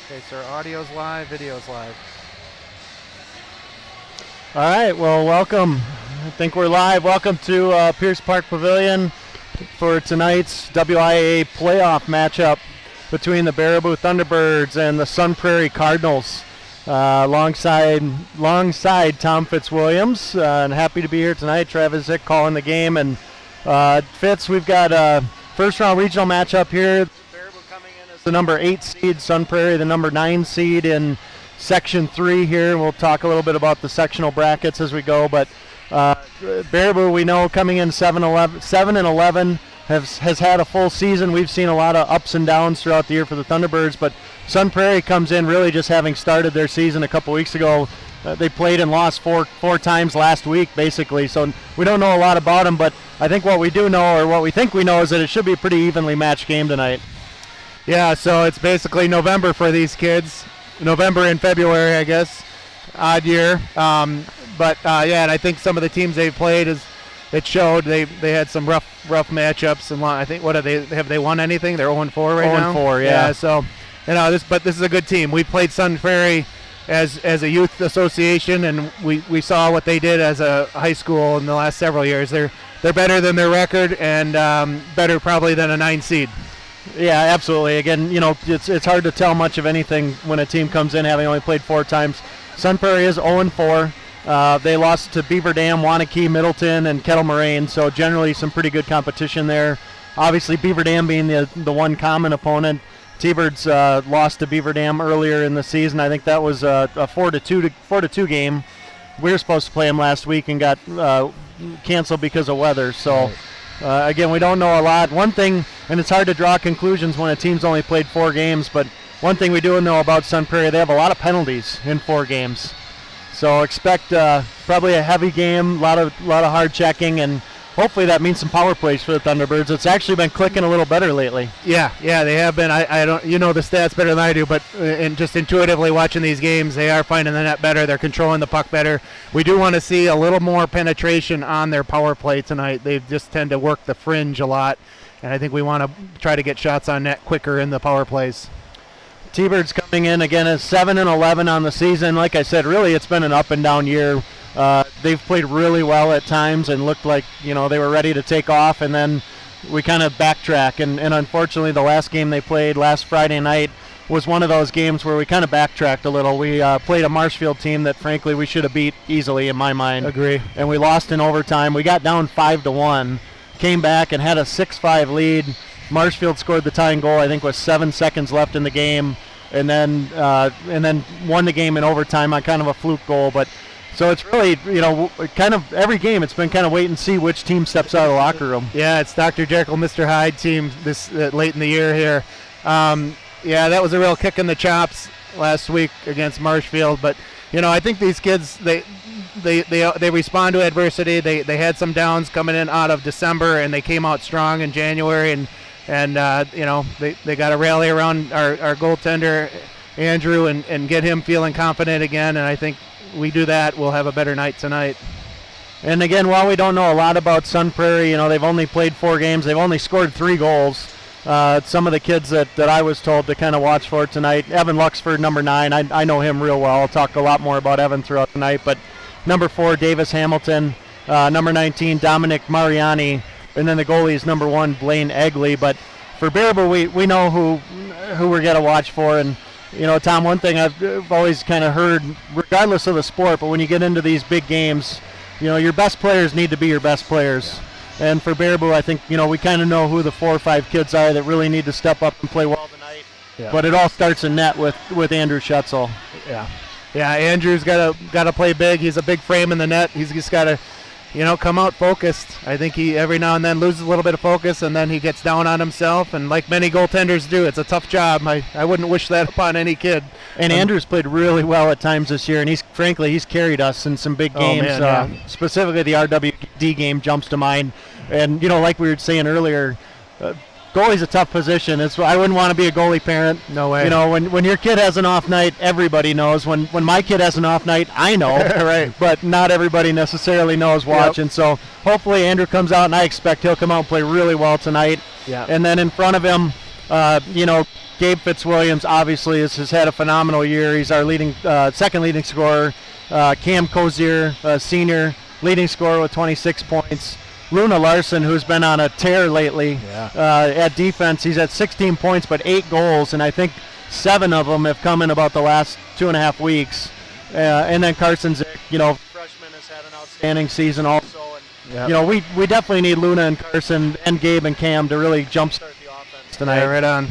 Okay, so our audio's live, video's live. All right, well, welcome. I think we're live. Welcome to Pierce Park Pavilion for tonight's WIAA playoff matchup between the Baraboo Thunderbirds and the Sun Prairie Cardinals. Alongside Tom Fitzwilliams, and happy to be here tonight. Travis Zick calling the game, and Fitz, we've got a first-round regional matchup here. Baraboo coming in as the number 8 seed, Sun Prairie the number 9 seed in Section 3 here. We'll talk a little bit about the sectional brackets as we go, but Baraboo, we know, coming in 7-11, has had a full season. We've seen a lot of ups and downs throughout the year for the Thunderbirds, but Sun Prairie comes in really just having started their season a couple weeks ago. They played and lost four times last week, basically, so we don't know a lot about them, but I think what we do know, or what we think we know, is that it should be a pretty evenly matched game tonight. Yeah, so it's basically November for these kids. November and February, I guess. Odd year. Yeah, and I think some of the teams they've played, it showed they had some rough matchups, and I think have they won anything? They're 0-4 right now. 0-4, yeah. So this is a good team. We played Sun Prairie as a youth association, and we saw what they did as a high school in the last several years. They're better than their record, and better probably than a 9 seed. Yeah, absolutely. Again, it's hard to tell much of anything when a team comes in having only played 4 times. Sun Prairie is 0-4. They lost to Beaver Dam, Wanakee, Middleton, and Kettle Moraine, so generally some pretty good competition there. Obviously, Beaver Dam being the one common opponent. T-Birds lost to Beaver Dam earlier in the season. I think that was a 4-2 game. We were supposed to play them last week and got canceled because of weather. So, again, we don't know a lot. One thing, and it's hard to draw conclusions when a team's only played 4 games, but one thing we do know about Sun Prairie, they have a lot of penalties in 4 games. So expect probably a heavy game, a lot of hard checking, and hopefully that means some power plays for the Thunderbirds. It's actually been clicking a little better lately. Yeah, they have been. I don't, the stats better than I do, but just intuitively watching these games, they are finding the net better. They're controlling the puck better. We do want to see a little more penetration on their power play tonight. They just tend to work the fringe a lot, and I think we want to try to get shots on net quicker in the power plays. T-Birds coming in again at 7-11 on the season. Like I said, really it's been an up and down year. They've played really well at times and looked like they were ready to take off, and then we kind of backtrack. And unfortunately, the last game they played last Friday night was one of those games where we kind of backtracked a little. We played a Marshfield team that, frankly, we should have beat easily, in my mind. Agree. And we lost in overtime. We got down 5-1, came back and had a 6-5 lead. Marshfield scored the tying goal, I think, with 7 seconds left in the game, and then won the game in overtime on kind of a fluke goal. But so it's really, kind of every game it's been kind of wait and see which team steps out of the locker room. Yeah, it's Dr. Jekyll, Mr. Hyde team this late in the year here. Yeah, that was a real kick in the chops last week against Marshfield. But I think these kids they respond to adversity. They had some downs coming in out of December, and they came out strong in January, and they got to rally around our goaltender Andrew and get him feeling confident again. And I think we do that, we'll have a better night tonight. And again, while we don't know a lot about Sun Prairie, they've only played 4 games. They've only scored 3 goals. Some of the kids that I was told to kind of watch for tonight, Evan Luxford, number 9. I know him real well. I'll talk a lot more about Evan throughout the night. But number 4, Davis Hamilton. Number 19, Dominic Mariani. And then the goalie is number 1, Blaine Egley. But for Baraboo, we know who we're going to watch for. And, Tom, one thing I've always kind of heard, regardless of the sport, but when you get into these big games, your best players need to be your best players. Yeah. And for Baraboo, I think, we kind of know who the 4 or 5 kids are that really need to step up and play well tonight. Yeah. But it all starts in net with Andrew Schetzel. Yeah. Yeah, Andrew's got to play big. He's a big frame in the net. He's just got to, come out focused. I think he every now and then loses a little bit of focus, and then he gets down on himself. And like many goaltenders do, it's a tough job. I wouldn't wish that upon any kid. And Andrew's played really well at times this year, and he's carried us in some big games. Man, yeah. Specifically, the RWD game jumps to mind. And like we were saying earlier, goalie's a tough position. I wouldn't want to be a goalie parent. No way. When your kid has an off night, everybody knows. When my kid has an off night, I know. Right. But not everybody necessarily knows watching. Yep. So hopefully Andrew comes out, and I expect he'll come out and play really well tonight. Yeah. And then in front of him, Gabe Fitzwilliams obviously has had a phenomenal year. He's our second leading scorer. Cam Cozier, senior, leading scorer with 26 points. Luna Larson, who's been on a tear lately at defense, he's at 16 points but 8 goals, and I think 7 of them have come in about the last 2.5 weeks. And then Carson Zick, freshman, has had an outstanding season also. And, we definitely need Luna and Carson and Gabe and Cam to really jumpstart the offense tonight. Yeah, right on.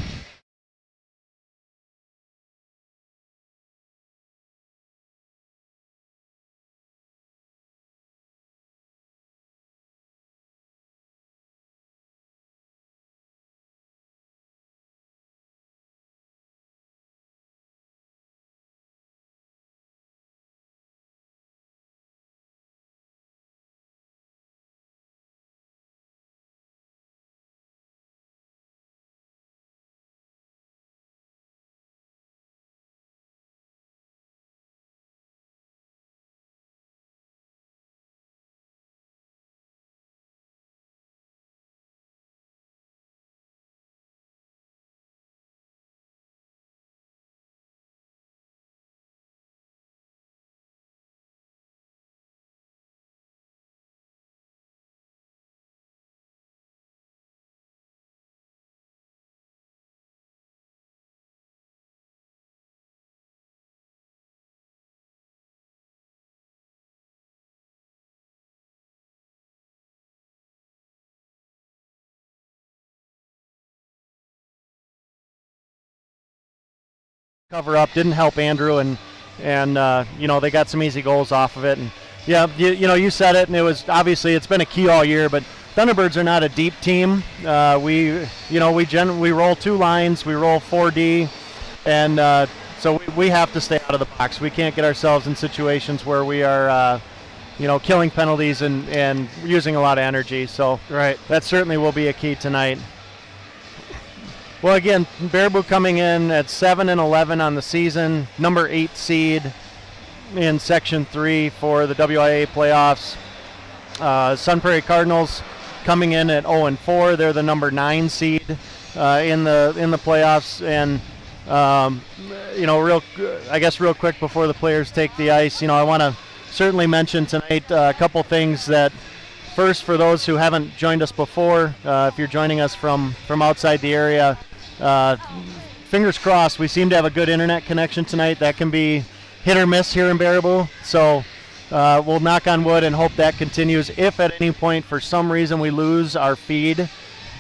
Cover up didn't help Andrew, and they got some easy goals off of it. And you said it, and it was obviously it's been a key all year. But Thunderbirds are not a deep team. We roll 2 lines, we roll 4D, and so we have to stay out of the box. We can't get ourselves in situations where we are killing penalties and using a lot of energy. So that certainly will be a key tonight. Well, again, Baraboo coming in at 7-11 on the season, number 8 seed in Section 3 for the WIA playoffs. Sun Prairie Cardinals coming in at 0-4. They're the number 9 seed in the playoffs. And real quick before the players take the ice, I want to certainly mention tonight a couple things that. First, for those who haven't joined us before, if you're joining us from outside the area. Fingers crossed, we seem to have a good internet connection tonight. That can be hit or miss here in Baraboo, so we'll knock on wood and hope that continues. If at any point for some reason we lose our feed,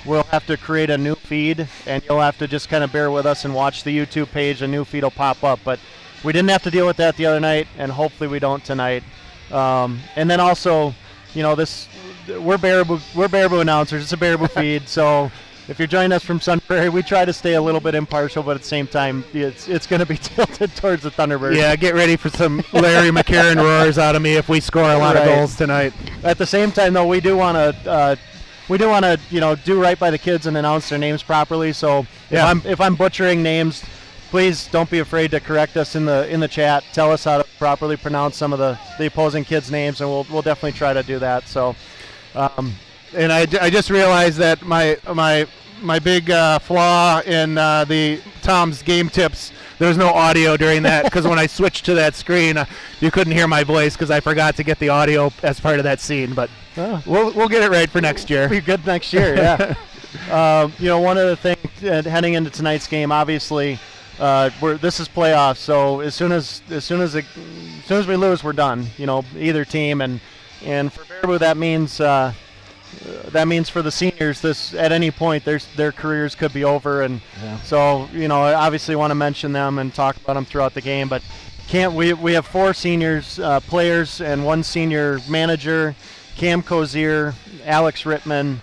we'll have to create a new feed, and you'll have to just kind of bear with us and watch the YouTube page. A new feed will pop up, but we didn't have to deal with that the other night, and hopefully we don't tonight. And then also, we're Baraboo announcers. It's a Baraboo feed, so if you're joining us from Sun Prairie, we try to stay a little bit impartial, but at the same time, it's going to be tilted towards the Thunderbirds. Yeah, get ready for some Larry McCarron roars out of me if we score a lot of goals tonight. At the same time, though, we do want to do right by the kids and announce their names properly. So if I'm butchering names, please don't be afraid to correct us in the chat. Tell us how to properly pronounce some of the opposing kids' names, and we'll definitely try to do that. So. And I just realized that my big flaw in the Tom's game tips, there's no audio during that because when I switched to that screen, you couldn't hear my voice because I forgot to get the audio as part of that scene. But we'll get it right for next year. Be good next year, yeah. One of the things heading into tonight's game, obviously, this is playoffs. So as soon as we lose, we're done. Either team, and for Baraboo that means for the seniors, this at any point their careers could be over, and so I obviously want to mention them and talk about them throughout the game. But we have 4 seniors players and 1 senior manager: Cam Cozier, Alex Rittman,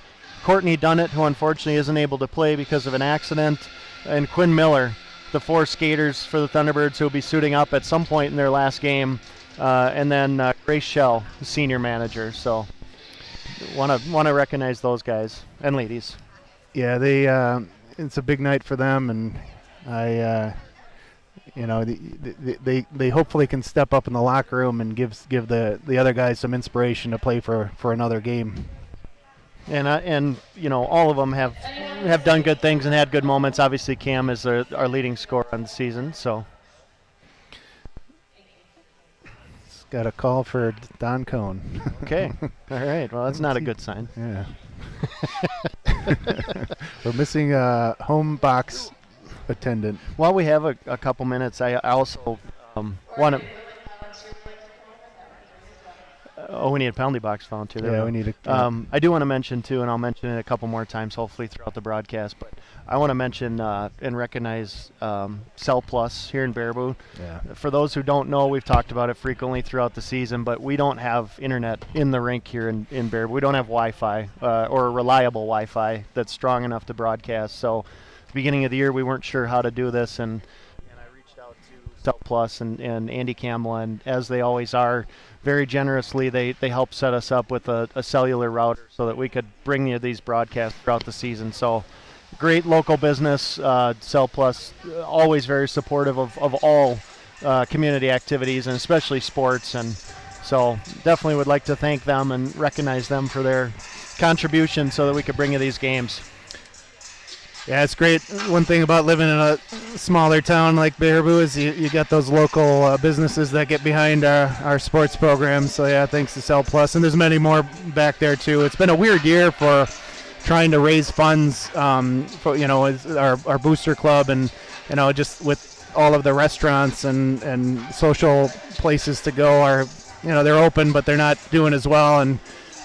Courtney Dunnett, who unfortunately isn't able to play because of an accident, and Quinn Miller, the 4 skaters for the Thunderbirds who will be suiting up at some point in their last game, and then Grace Shell, the senior manager. So. Want to recognize those guys and ladies. Yeah, it's a big night for them, and they hopefully can step up in the locker room and give the other guys some inspiration to play for another game. And all of them have have done good things and had good moments. Obviously, Cam is our leading scorer on the season. So, got a call for Don Cohn. Okay. All right. Well, that's not a good sign. Yeah. We're missing a home box attendant. While we have a couple minutes, I also want to. We need a penalty box found too. Yeah, we need a. I do want to mention too, and I'll mention it a couple more times, hopefully throughout the broadcast. But I want to mention and recognize Cell Plus here in Baraboo. Yeah. For those who don't know, we've talked about it frequently throughout the season, but we don't have internet in the rink here in Baraboo. We don't have Wi-Fi or reliable Wi-Fi that's strong enough to broadcast. So, at the beginning of the year, we weren't sure how to do this, and I reached out to Cell Plus and Andy Campbell, and as they always are, very generously, they helped set us up with a cellular router so that we could bring you these broadcasts throughout the season. So, great local business, Cell Plus, always very supportive of all community activities and especially sports. And so, definitely would like to thank them and recognize them for their contribution so that we could bring you these games. Yeah, it's great. One thing about living in a smaller town like Baraboo is you got those local businesses that get behind our sports programs. So, yeah, thanks to Cell Plus. And there's many more back there, too. It's been a weird year for trying to raise funds for, our booster club and, just with all of the restaurants and social places to go are, they're open, but they're not doing as well.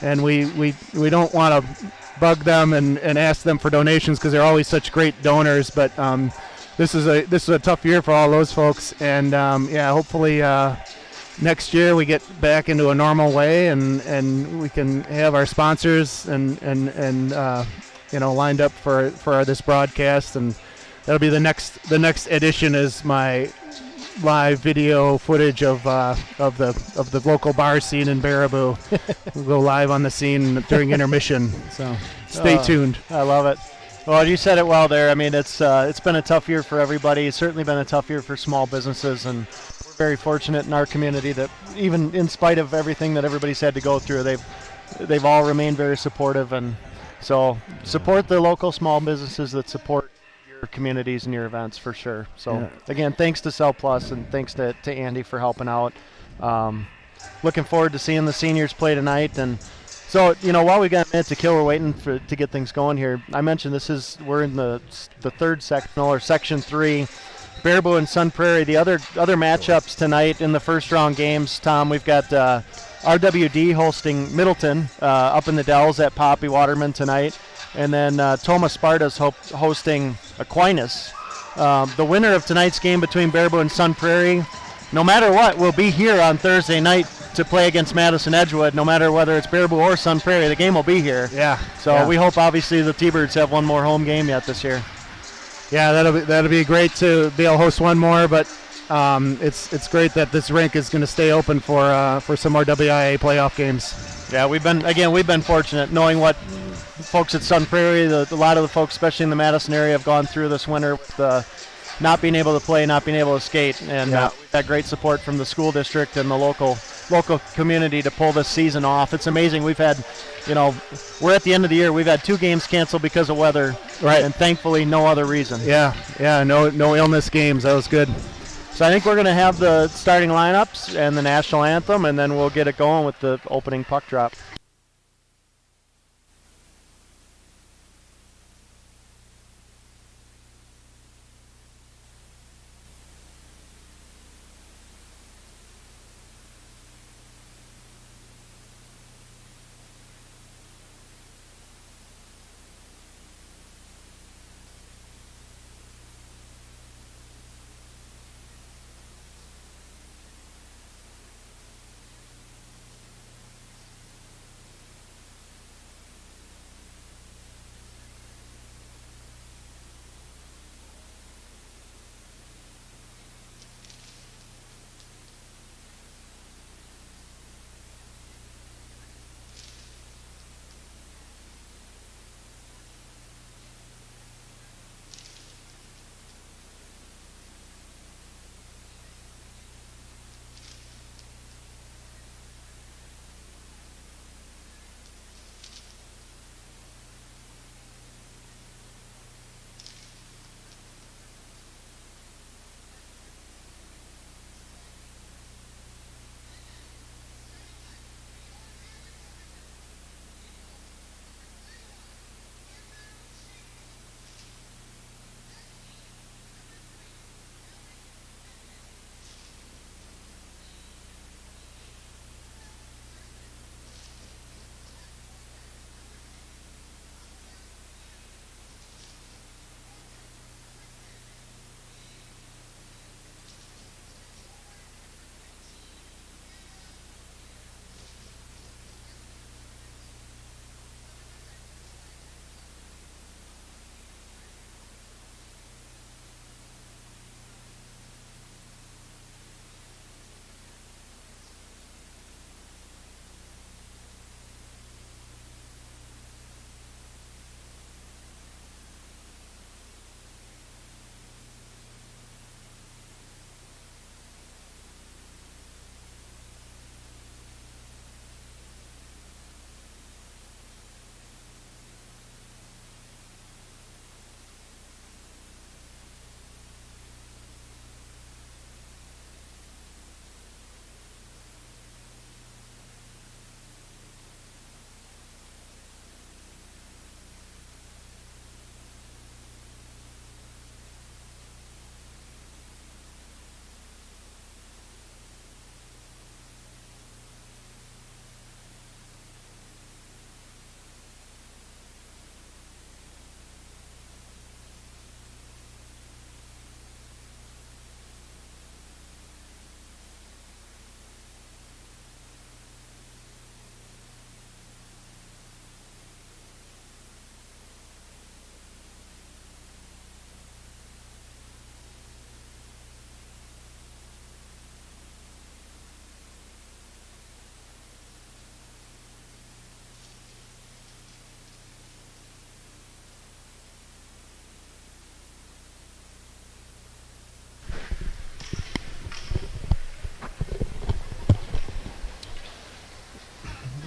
And we don't want to bug them and ask them for donations because they're always such great donors, but this is a tough year for all those folks, and hopefully next year we get back into a normal way and we can have our sponsors and lined up for this broadcast, and that'll be the next edition is my live video footage of the local bar scene in Baraboo. We'll go live on the scene during intermission. So stay tuned. I love it. Well, you said it well there. I mean, it's been a tough year for everybody. It's certainly been a tough year for small businesses, and we're very fortunate in our community that even in spite of everything that everybody's had to go through, they've all remained very supportive. And so support the local small businesses that support your communities and your events for sure. So again, thanks to Cell Plus and thanks to Andy for helping out. Looking forward to seeing the seniors play tonight. And so, while we got a minute to kill, we're waiting to get things going here. I mentioned we're in the third sectional, or section 3, Baraboo and Sun Prairie. The other matchups tonight in the first round games, Tom, we've got RWD hosting Middleton up in the Dells at Poppy Waterman tonight. And then Toma Sparta's hosting Aquinas. The winner of tonight's game between Baraboo and Sun Prairie, no matter what, will be here on Thursday night to play against Madison Edgewood. No matter whether it's Baraboo or Sun Prairie, the game will be here. Yeah. So we hope, obviously, the T-Birds have one more home game yet this year. Yeah, that'll be great to be able to host one more. But it's great that this rink is going to stay open for some more WIA playoff games. Yeah, we've been fortunate knowing what folks at Sun Prairie, a lot of the folks, especially in the Madison area, have gone through this winter with not being able to play, not being able to skate, and we've had great support from the school district and the local community to pull this season off. It's amazing. We've had, we're at the end of the year. We've had 2 games canceled because of weather, right? And thankfully, no other reason. Yeah, no illness games. That was good. So I think we're going to have the starting lineups and the national anthem, and then we'll get it going with the opening puck drop.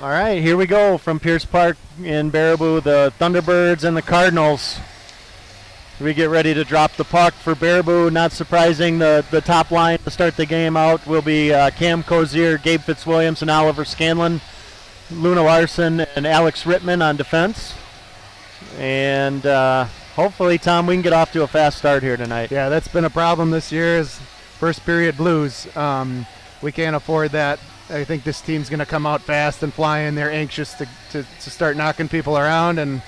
All right, here we go from Pierce Park in Baraboo, the Thunderbirds and the Cardinals. We get ready to drop the puck for Baraboo. Not surprising, the top line to start the game out will be Cam Cozier, Gabe Fitzwilliams, and Oliver Scanlon. Luna Larson and Alex Rittman on defense. And hopefully, Tom, we can get off to a fast start here tonight. Yeah, that's been a problem this year is first period blues. We can't afford that. I think this team's going to come out fast and fly in. They're anxious to start knocking people around, and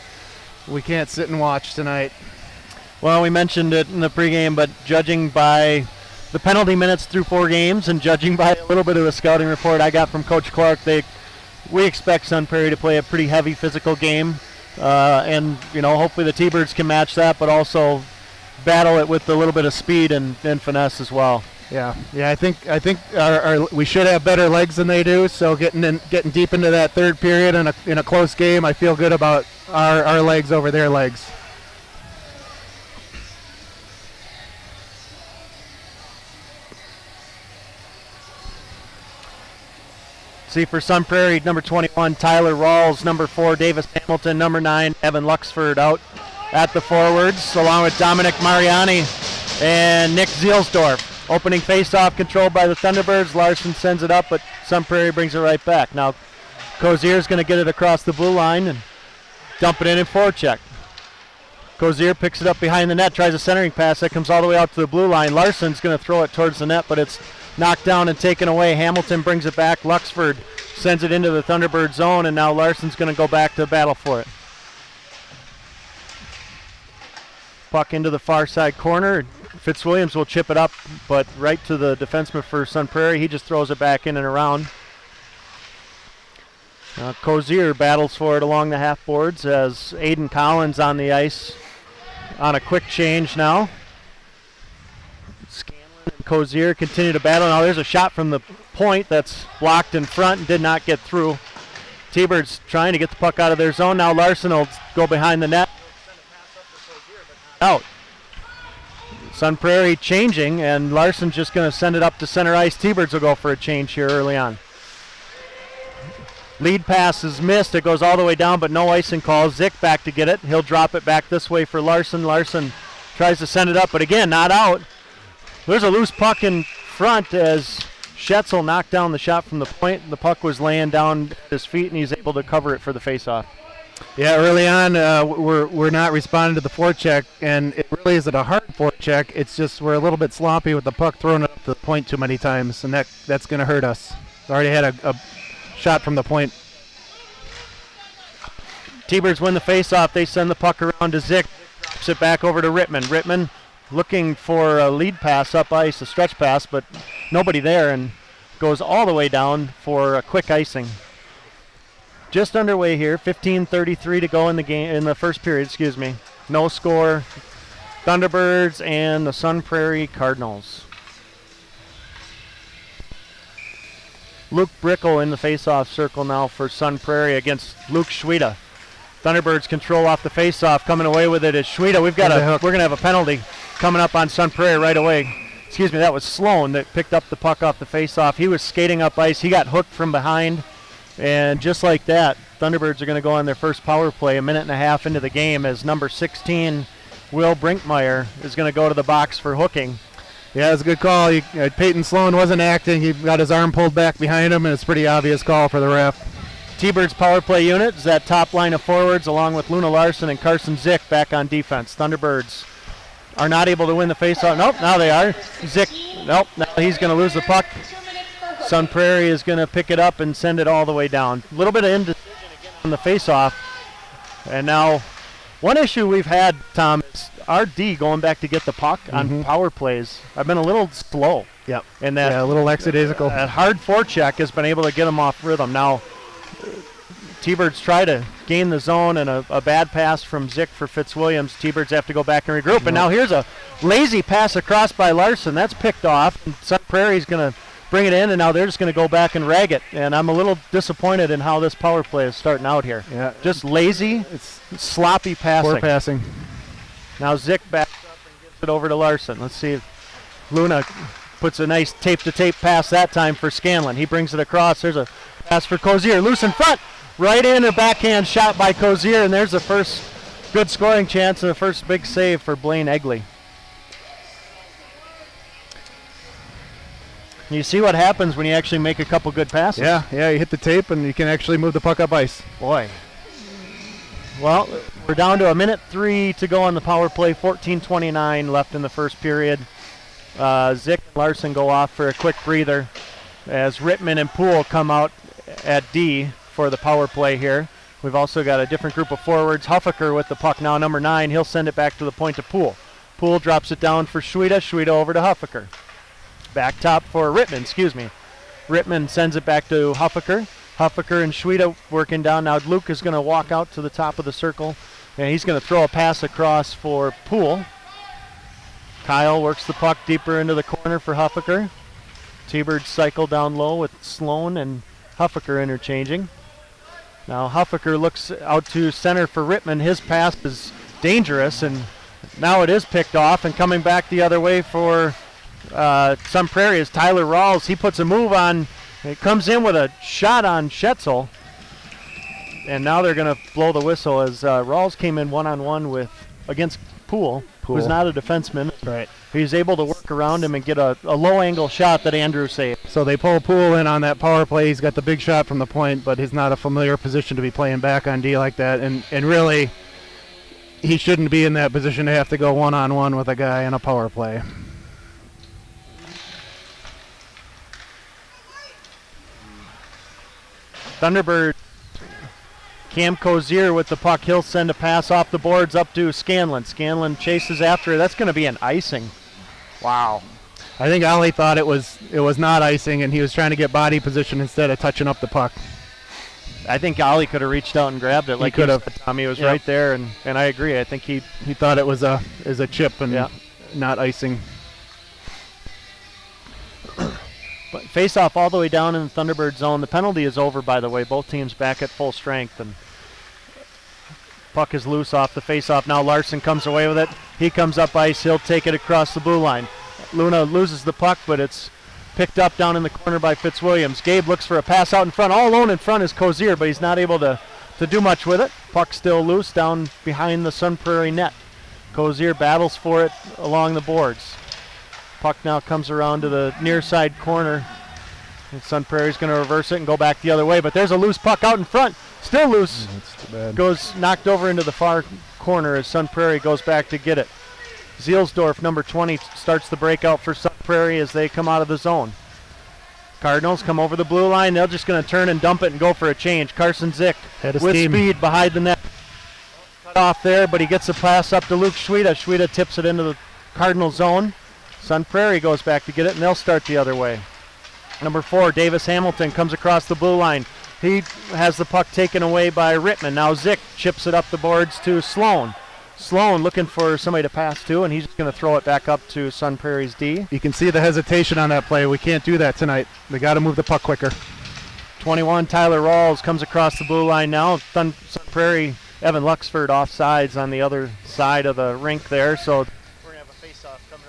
we can't sit and watch tonight. Well, we mentioned it in the pregame, but judging by the penalty minutes through 4 games and judging by a little bit of a scouting report I got from Coach Clark, we expect Sun Prairie to play a pretty heavy physical game. And, hopefully the T-Birds can match that, but also battle it with a little bit of speed and finesse as well. Yeah. I think we should have better legs than they do. So getting deep into that third period in a close game, I feel good about our legs over their legs. See for Sun Prairie, number 21, Tyler Rawls, number 4, Davis Hamilton, number 9, Evan Luxford out at the forwards, along with Dominic Mariani and Nick Zielsdorf. Opening faceoff controlled by the Thunderbirds. Larson sends it up, but Sun Prairie brings it right back. Now Cozier's going to get it across the blue line and dump it in forecheck. Cozier picks it up behind the net, tries a centering pass that comes all the way out to the blue line. Larson's going to throw it towards the net, but it's knocked down and taken away. Hamilton brings it back. Luxford sends it into the Thunderbird zone, and now Larson's going to go back to battle for it. Puck into the far side corner. Fitzwilliams will chip it up, but right to the defenseman for Sun Prairie. He just throws it back in and around. Cozier battles for it along the half boards as Aiden Collins on the ice on a quick change now. Scanlon and Cozier continue to battle. Now there's a shot from the point that's blocked in front and did not get through. T-Birds trying to get the puck out of their zone. Now Larson will go behind the net. Out. Sun Prairie changing, and Larson's just going to send it up to center ice. T-Birds will go for a change here early on. Lead pass is missed. It goes all the way down, but no icing call. Zick back to get it. He'll drop it back this way for Larson. Larson tries to send it up, but again, not out. There's a loose puck in front as Schetzel knocked down the shot from the point. The puck was laying down at his feet, and he's able to cover it for the faceoff. Yeah, early on, we're not responding to the forecheck, and it really isn't a hard forecheck. It's just we're a little bit sloppy with the puck thrown up to the point too many times, and that's going to hurt us. Already had a shot from the point. T-Birds win the faceoff. They send the puck around to Zick. Drops it back over to Rittman. Rittman looking for a lead pass up ice, a stretch pass, but nobody there, and goes all the way down for a quick icing. Just underway here, 15:33 to go in the game, in the first period, No score. Thunderbirds and the Sun Prairie Cardinals. Luke Brickle in the faceoff circle now for Sun Prairie against Luke Schweda. Thunderbirds control off the faceoff. Coming away with it is Schweda. We're going to have a penalty coming up on Sun Prairie right away. That was Sloan that picked up the puck off the faceoff. He was skating up ice. He got hooked from behind. And just like that, Thunderbirds are going to go on their first power play a minute and a half into the game as number 16, Will Brinkmeyer, is going to go to the box for hooking. Yeah, it was a good call. Peyton Sloan wasn't acting. He got his arm pulled back behind him, and it's a pretty obvious call for the ref. T-Birds power play unit is that top line of forwards along with Luna Larson and Carson Zick back on defense. Thunderbirds are not able to win the faceoff. Nope, now they are. Zick, nope, now he's going to lose the puck. Sun Prairie is going to pick it up and send it all the way down. A little bit of indecision again on the faceoff. And now, one issue we've had, Tom, is our D going back to get the puck on power plays. I've been a little slow. Yep. And that, a little lackadaisical. That hard forecheck has been able to get them off rhythm. Now, T-Birds try to gain the zone, and a bad pass from Zick for Fitzwilliams. T-Birds have to go back and regroup. And now here's a lazy pass across by Larson. That's picked off. And Sun Prairie's going to bring it in, and now they're just going to go back and rag it. And I'm a little disappointed in how this power play is starting out here. Yeah. Just lazy, it's sloppy passing. Poor passing. Now Zick backs up and gives it over to Larson. Let's see if Luna puts a nice tape-to-tape pass that time for Scanlon. He brings it across. There's a pass for Cozier. Loose in front. Right in, a backhand shot by Cozier, and there's the first good scoring chance and the first big save for Blaine Egley. You see what happens when you actually make a couple good passes. Yeah, you hit the tape and you can actually move the puck up ice. Boy. Well, we're down to 1:03 to go on the power play, 14:29 left in the first period. Zick and Larson go off for a quick breather as Rittman and Poole come out at D for the power play here. We've also got a different group of forwards. Huffaker with the puck now, number 9. He'll send it back to the point to Poole. Poole drops it down for Schweda. Schweda over to Huffaker. Back top for Rittman, Rittman sends it back to Huffaker. Huffaker and Schweda working down. Now Luke is going to walk out to the top of the circle, and he's going to throw a pass across for Poole. Kyle works the puck deeper into the corner for Huffaker. T-Birds cycle down low with Sloan and Huffaker interchanging. Now Huffaker looks out to center for Rittman. His pass is dangerous, and now it is picked off, and coming back the other way for Sun Prairie is Tyler Rawls. He puts a move on. It comes in with a shot on Schetzel. And now they're going to blow the whistle as Rawls came in one-on-one against Poole, who's not a defenseman. Right. He's able to work around him and get a low-angle shot that Andrew saved. So they pull Poole in on that power play. He's got the big shot from the point, but he's not a familiar position to be playing back on D like that. And really, he shouldn't be in that position to have to go one-on-one with a guy in a power play. Thunderbird, Cam Cozier with the puck. He'll send a pass off the boards up to Scanlon. Scanlon chases after it. That's going to be an icing. Wow. I think Ollie thought it was not icing, and he was trying to get body position instead of touching up the puck. I think Ollie could have reached out and grabbed it. He could have. Tommy was right there, and I agree. I think he thought it was a chip and not icing. But face off all the way down in the Thunderbird zone. The penalty is over, by the way. Both teams back at full strength, and puck is loose off the face off. Now Larson comes away with it. He comes up ice. He'll take it across the blue line. Luna loses the puck, but it's picked up down in the corner by Fitzwilliams. Gabe looks for a pass out in front. All alone in front is Cozier, but he's not able to do much with it. Puck still loose down behind the Sun Prairie net. Cozier battles for it along the boards. Puck now comes around to the near side corner. And Sun Prairie's going to reverse it and go back the other way, but there's a loose puck out in front. Still loose. That's too bad. Goes knocked over into the far corner as Sun Prairie goes back to get it. Zielsdorf, number 20, starts the breakout for Sun Prairie as they come out of the zone. Cardinals come over the blue line. They're just going to turn and dump it and go for a change. Carson Zick with speed behind the net. Cut off there, but he gets a pass up to Luke Schweda. Schweda tips it into the Cardinal zone. Sun Prairie goes back to get it, and they'll start the other way. Number 4, Davis Hamilton, comes across the blue line. He has the puck taken away by Rittman. Now Zick chips it up the boards to Sloan. Sloan looking for somebody to pass to, and he's just going to throw it back up to Sun Prairie's D. You can see the hesitation on that play. We can't do that tonight. They got to move the puck quicker. 21, Tyler Rawls comes across the blue line now. Sun Prairie, Evan Luxford offsides on the other side of the rink there, so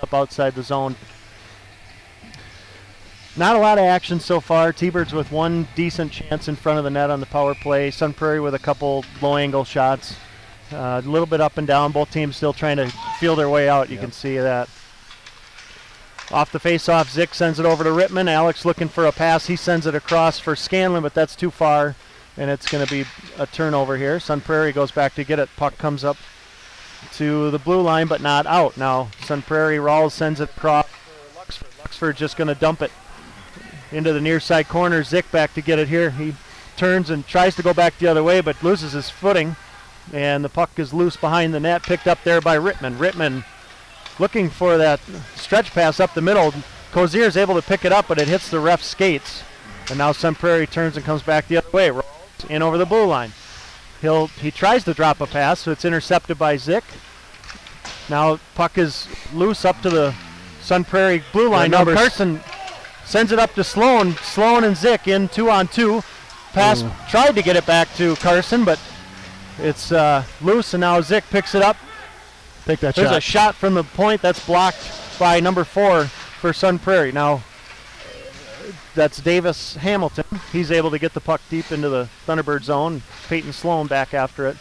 up outside the zone. Not a lot of action so far. T-Birds with one decent chance in front of the net on the power play. Sun Prairie with a couple low-angle shots. A little bit up and down. Both teams still trying to feel their way out. You can see that. Off the face-off, Zick sends it over to Rittman. Alex looking for a pass. He sends it across for Scanlon, but that's too far, and it's going to be a turnover here. Sun Prairie goes back to get it. Puck comes up to the blue line, but not out. Now Sun Prairie, Rawls sends it across for Luxford. Luxford just going to dump it into the near side corner. Zick back to get it here. He turns and tries to go back the other way, but loses his footing, and the puck is loose behind the net, picked up there by Rittman. Rittman looking for that stretch pass up the middle. Cozier is able to pick it up, but it hits the ref's skates, and now Sun Prairie turns and comes back the other way. Rawls in over the blue line. He tries to drop a pass, so it's intercepted by Zick. Now puck is loose up to the Sun Prairie blue line. Now Carson sends it up to Sloan. Sloan and Zick in 2-on-2. Pass tried to get it back to Carson, but it's loose, and now Zick picks it up. Take that There's shot. a shot from the point that's blocked by number 4 for Sun Prairie. Now that's Davis Hamilton. He's able to get the puck deep into the Thunderbird zone. Peyton Sloan back after it.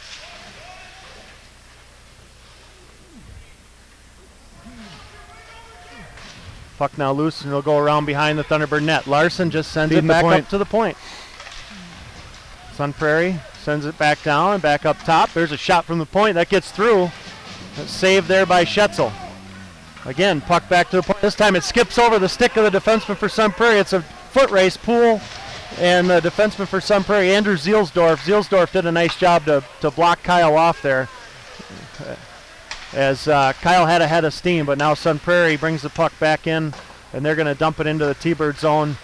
Puck now loose, and it'll go around behind the Thunderbird net. Larson just sends it back up to the point. Sun Prairie sends it back down and back up top. There's a shot from the point. That gets through. That's saved there by Schetzel. Again, puck back to the point. This time it skips over the stick of the defenseman for Sun Prairie. It's a foot race. Poole and the defenseman for Sun Prairie, Andrew Zielsdorf. Zielsdorf did a nice job to block Kyle off there, as Kyle had a head of steam, but now Sun Prairie brings the puck back in, and they're going to dump it into the T-Bird zone.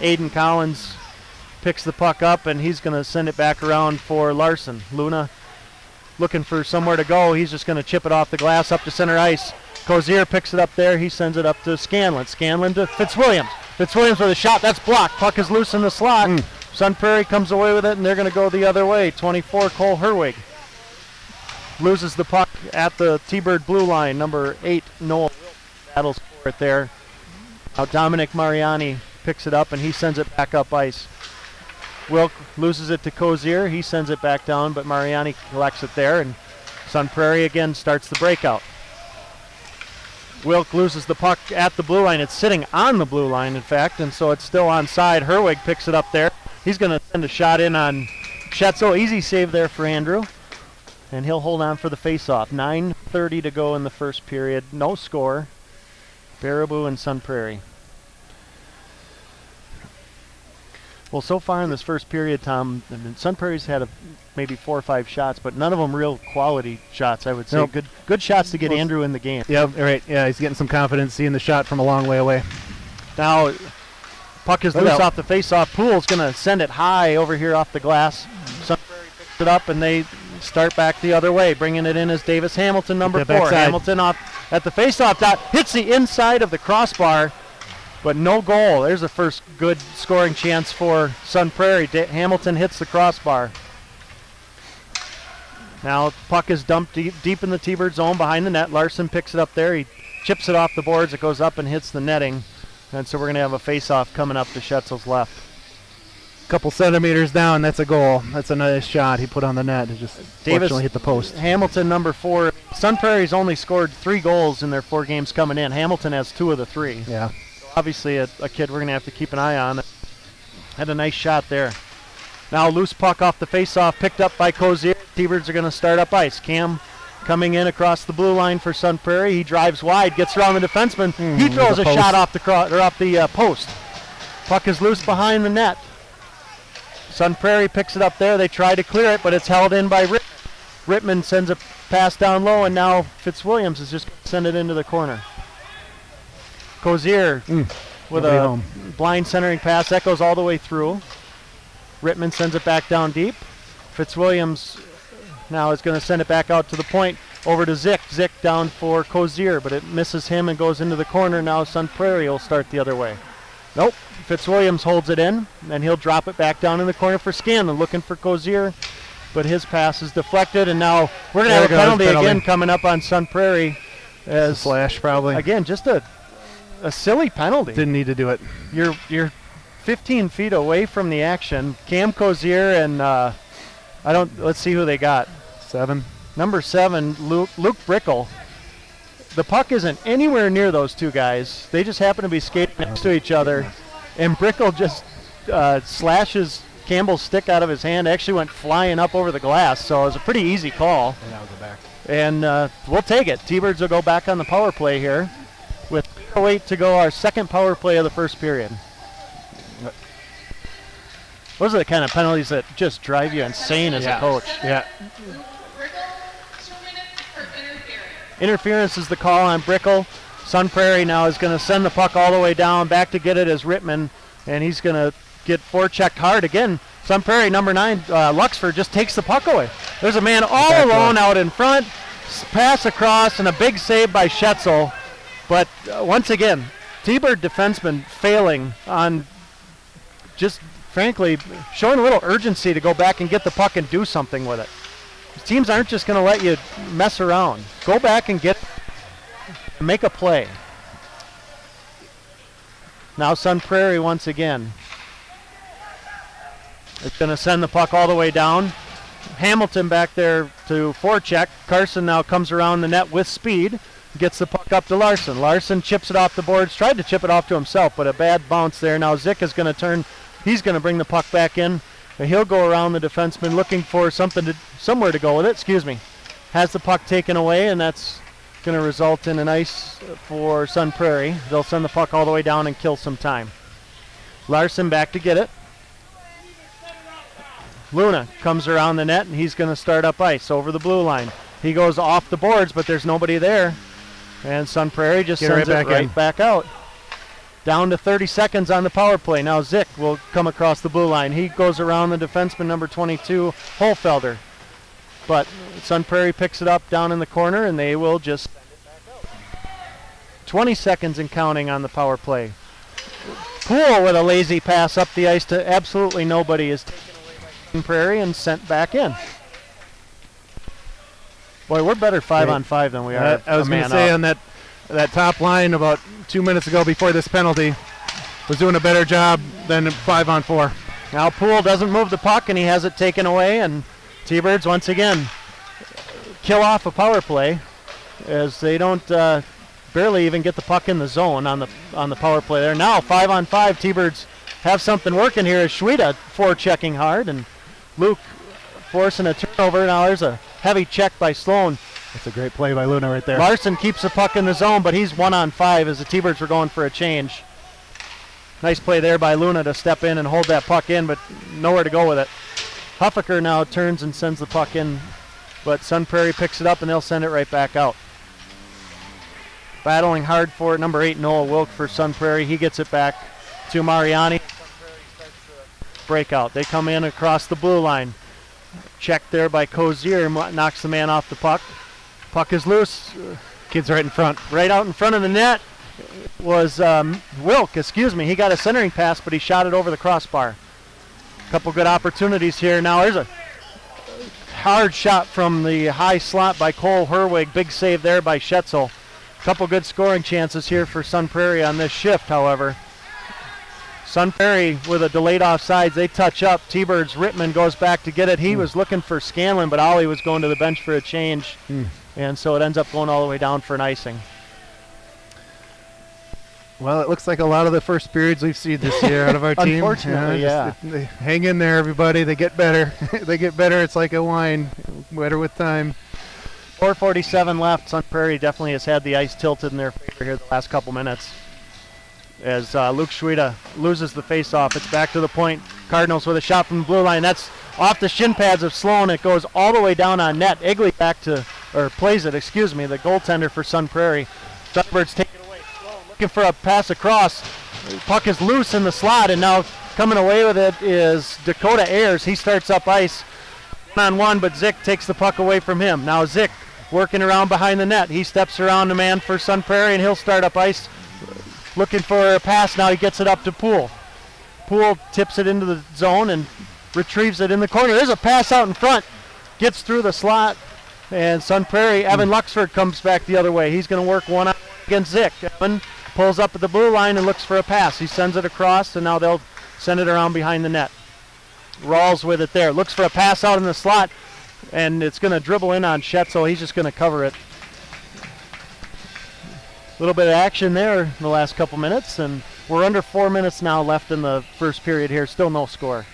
Aiden Collins picks the puck up, and he's going to send it back around for Larson. Luna looking for somewhere to go. He's just going to chip it off the glass up to center ice. Cozier picks it up there. He sends it up to Scanlon. Scanlon to Fitzwilliams. Fitzwilliams with a shot. That's blocked. Puck is loose in the slot. Sun Prairie comes away with it, and they're going to go the other way. 24, Cole Herwig loses the puck at the T-Bird blue line. Number 8, Noah battles for it there. Now Dominic Mariani picks it up, and he sends it back up ice. Wilk loses it to Cozier. He sends it back down, but Mariani collects it there, and Sun Prairie again starts the breakout. Wilk loses the puck at the blue line. It's sitting on the blue line, in fact, and so it's still onside. Herwig picks it up there. He's going to send a shot in on Schetzel. Easy save there for Andrew, and he'll hold on for the face-off. 9:30 to go in the first period. No score. Baraboo and Sun Prairie. Well, so far in this first period, Tom, Sun Prairie's had maybe 4 or 5 shots, but none of them real quality shots, I would say. Nope. Good shots to get Andrew in the game. Yep, right. Yeah, he's getting some confidence, seeing the shot from a long way away. Now, puck is loose off the face-off. Poole's going to send it high over here off the glass. Sun Prairie picks it up, and they start back the other way. Bringing it in is Davis Hamilton, number 4. Hamilton off at the face-off dot. Hits the inside of the crossbar, but no goal. There's the first good scoring chance for Sun Prairie. Hamilton hits the crossbar. Now puck is dumped deep in the T-Bird zone behind the net. Larson picks it up there. He chips it off the boards. It goes up and hits the netting. And so we're going to have a face-off coming up to Schetzel's left. Couple centimeters down, that's a goal. That's a nice shot he put on the net. It just fortunately hit the post. Hamilton, number 4. Sun Prairie's only scored 3 goals in their 4 games coming in. Hamilton has 2 of the 3. Yeah. Obviously a kid we're going to have to keep an eye on. Had a nice shot there. Now loose puck off the face-off, picked up by Cozier. T-Birds are going to start up ice. Cam coming in across the blue line for Sun Prairie. He drives wide, gets around the defenseman. He throws a shot off the post. Puck is loose behind the net. Sun Prairie picks it up there. They try to clear it, but it's held in by Rittman. Rittman sends a pass down low, and now Fitzwilliams is just going to send it into the corner. Cozier with a blind centering pass. That goes all the way through. Rittman sends it back down deep. Fitzwilliams now is going to send it back out to the point over to Zick. Zick down for Cozier, but it misses him and goes into the corner. Now Sun Prairie will start the other way. Nope. Fitzwilliams holds it in, and he'll drop it back down in the corner for Scanlon, looking for Cozier, but his pass is deflected, and now we're going to have a penalty again coming up on Sun Prairie. As Flash, probably. Again, just a silly penalty. Didn't need to do it. You're 15 feet away from the action. Cam Cozier and let's see who they got. 7. Number 7, Luke Brickle. The puck isn't anywhere near those two guys. They just happen to be skating next to each other. And Brickle just slashes Campbell's stick out of his hand. Actually went flying up over the glass, so it was a pretty easy call. And I'll go back. And we'll take it. T-Birds will go back on the power play here with 8 to go, our second power play of the first period. Those are the kind of penalties that just drive you insane as a coach. Yeah. Interference is the call on Brickle. Sun Prairie now is going to send the puck all the way down. Back to get it is Rittman, and he's going to get forechecked hard again. Sun Prairie, number 9, Luxford, just takes the puck away. There's a man all alone out in front. Pass across, and a big save by Schetzel. But once again, T-Bird defenseman failing on just, frankly, showing a little urgency to go back and get the puck and do something with it. Teams aren't just going to let you mess around. Go back and make a play. Now Sun Prairie once again. It's going to send the puck all the way down. Hamilton back there to forecheck. Carson now comes around the net with speed. Gets the puck up to Larson. Larson chips it off the boards. Tried to chip it off to himself, but a bad bounce there. Now Zick is going to turn. He's going to bring the puck back in. And he'll go around the defenseman looking for somewhere to go with it. Excuse me. Has the puck taken away, and that's going to result in an ice for Sun Prairie. They'll send the puck all the way down and kill some time. Larson back to get it. Luna comes around the net, and he's going to start up ice over the blue line. He goes off the boards, but there's nobody there. And Sun Prairie just sends it right back out. Down to 30 seconds on the power play. Now Zick will come across the blue line. He goes around the defenseman, number 22, Holfelder. But Sun Prairie picks it up down in the corner, and they will just send it back out. 20 seconds and counting on the power play. Poole with a lazy pass up the ice to absolutely nobody is taken away by Sun Prairie and sent back in. Boy, we're better 5-on-5 than we are. I was going to say on that top line about 2 minutes ago before this penalty was doing a better job than 5-on-4. Now Poole doesn't move the puck, and he has it taken away, and T-Birds once again kill off a power play as they don't barely even get the puck in the zone on the power play there. Now 5-on-5, T-Birds have something working here as Schweda forechecking hard, and Luke forcing a turnover. Now there's a heavy check by Sloan. That's a great play by Luna right there. Larson keeps the puck in the zone, but he's 1-on-5 as the T-Birds were going for a change. Nice play there by Luna to step in and hold that puck in, but nowhere to go with it. Huffaker now turns and sends the puck in, but Sun Prairie picks it up and they'll send it right back out. Battling hard for it, number 8, Noah Wilk for Sun Prairie. He gets it back to Mariani. Sun Prairie starts the breakout. They come in across the blue line. Checked there by Cozier, knocks the man off the puck. Puck is loose. Kid's right in front. Right out in front of the net was Wilk, He got a centering pass, but he shot it over the crossbar. Couple good opportunities here. Now there's a hard shot from the high slot by Cole Herwig. Big save there by Schetzel. Couple good scoring chances here for Sun Prairie on this shift, however. Sun Prairie with a delayed offsides. They touch up. T-Birds Rittman goes back to get it. He was looking for Scanlon, but Ollie was going to the bench for a change. And so it ends up going all the way down for an icing. Well, it looks like a lot of the first periods we've seen this year out of our team. Unfortunately, they hang in there, everybody. They get better. They get better. It's like a wine, better with time. 4:47 left. Sun Prairie definitely has had the ice tilted in their favor here the last couple minutes. As Luke Schweda loses the face-off. It's back to the point. Cardinals with a shot from the blue line. That's off the shin pads of Sloan. It goes all the way down on net. Egley plays it, the goaltender for Sun Prairie. Thunderbirds take it away. Sloan looking for a pass across. The puck is loose in the slot, and now coming away with it is Dakota Ayers. He starts up ice one-on-one, but Zick takes the puck away from him. Now Zick working around behind the net. He steps around the man for Sun Prairie, and he'll start up ice. Looking for a pass. Now he gets it up to Poole. Poole tips it into the zone and retrieves it in the corner. There's a pass out in front. Gets through the slot. And Sun Prairie, Evan Luxford comes back the other way. He's going to work one-on-one against Zick. Evan pulls up at the blue line and looks for a pass. He sends it across, and now they'll send it around behind the net. Rawls with it there. Looks for a pass out in the slot, and it's going to dribble in on Schetzel. He's just going to cover it. A little bit of action there in the last couple minutes, and we're under 4 minutes now left in the first period here. Still no score.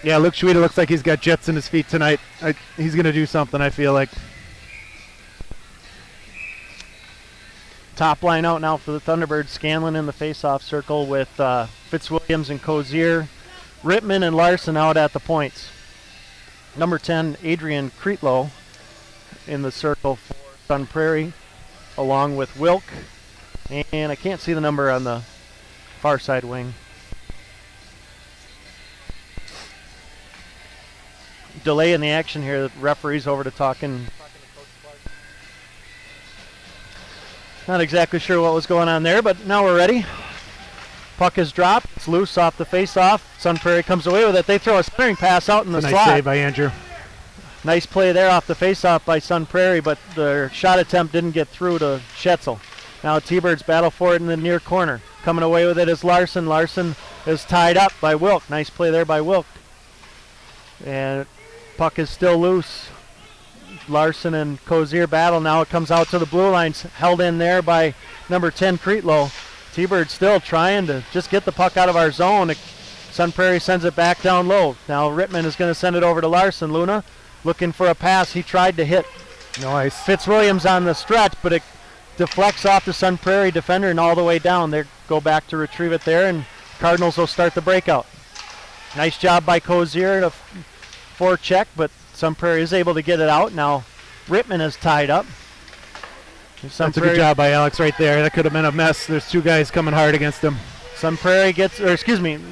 Yeah, Luke Schweda looks like he's got jets in his feet tonight. He's going to do something, I feel like. Top line out now for the Thunderbirds. Scanlon in the face-off circle with Fitzwilliams and Cozier. Rittman and Larson out at the points. Number 10, Adrian Creetlow in the circle for Sun Prairie, along with Wilk. And I can't see the number on the far side wing. Delay in the action here. The referee's over to talking. Not exactly sure what was going on there, but now we're ready. Puck is dropped. It's loose off the face-off. Sun Prairie comes away with it. They throw a centering pass out in the slot. Nice save by Andrew. Nice play there off the face-off by Sun Prairie, but the shot attempt didn't get through to Schetzel. Now T-Birds battle for it in the near corner. Coming away with it is Larson. Larson is tied up by Wilk. Nice play there by Wilk. And puck is still loose. Larson and Cozier battle. Now it comes out to the blue lines. Held in there by number 10, Creetlow. T-Bird still trying to just get the puck out of our zone. Sun Prairie sends it back down low. Now Rittman is going to send it over to Larson. Luna looking for a pass. He tried to hit Nice. Fitzwilliams on the stretch, but it deflects off the Sun Prairie defender and all the way down. They go back to retrieve it there, and Cardinals will start the breakout. Nice job by Cozier to forecheck, but Sun Prairie is able to get it out. Now Rittman is tied up. That's a good job by Alex right there. That could have been a mess. There's two guys coming hard against him. Sun Prairie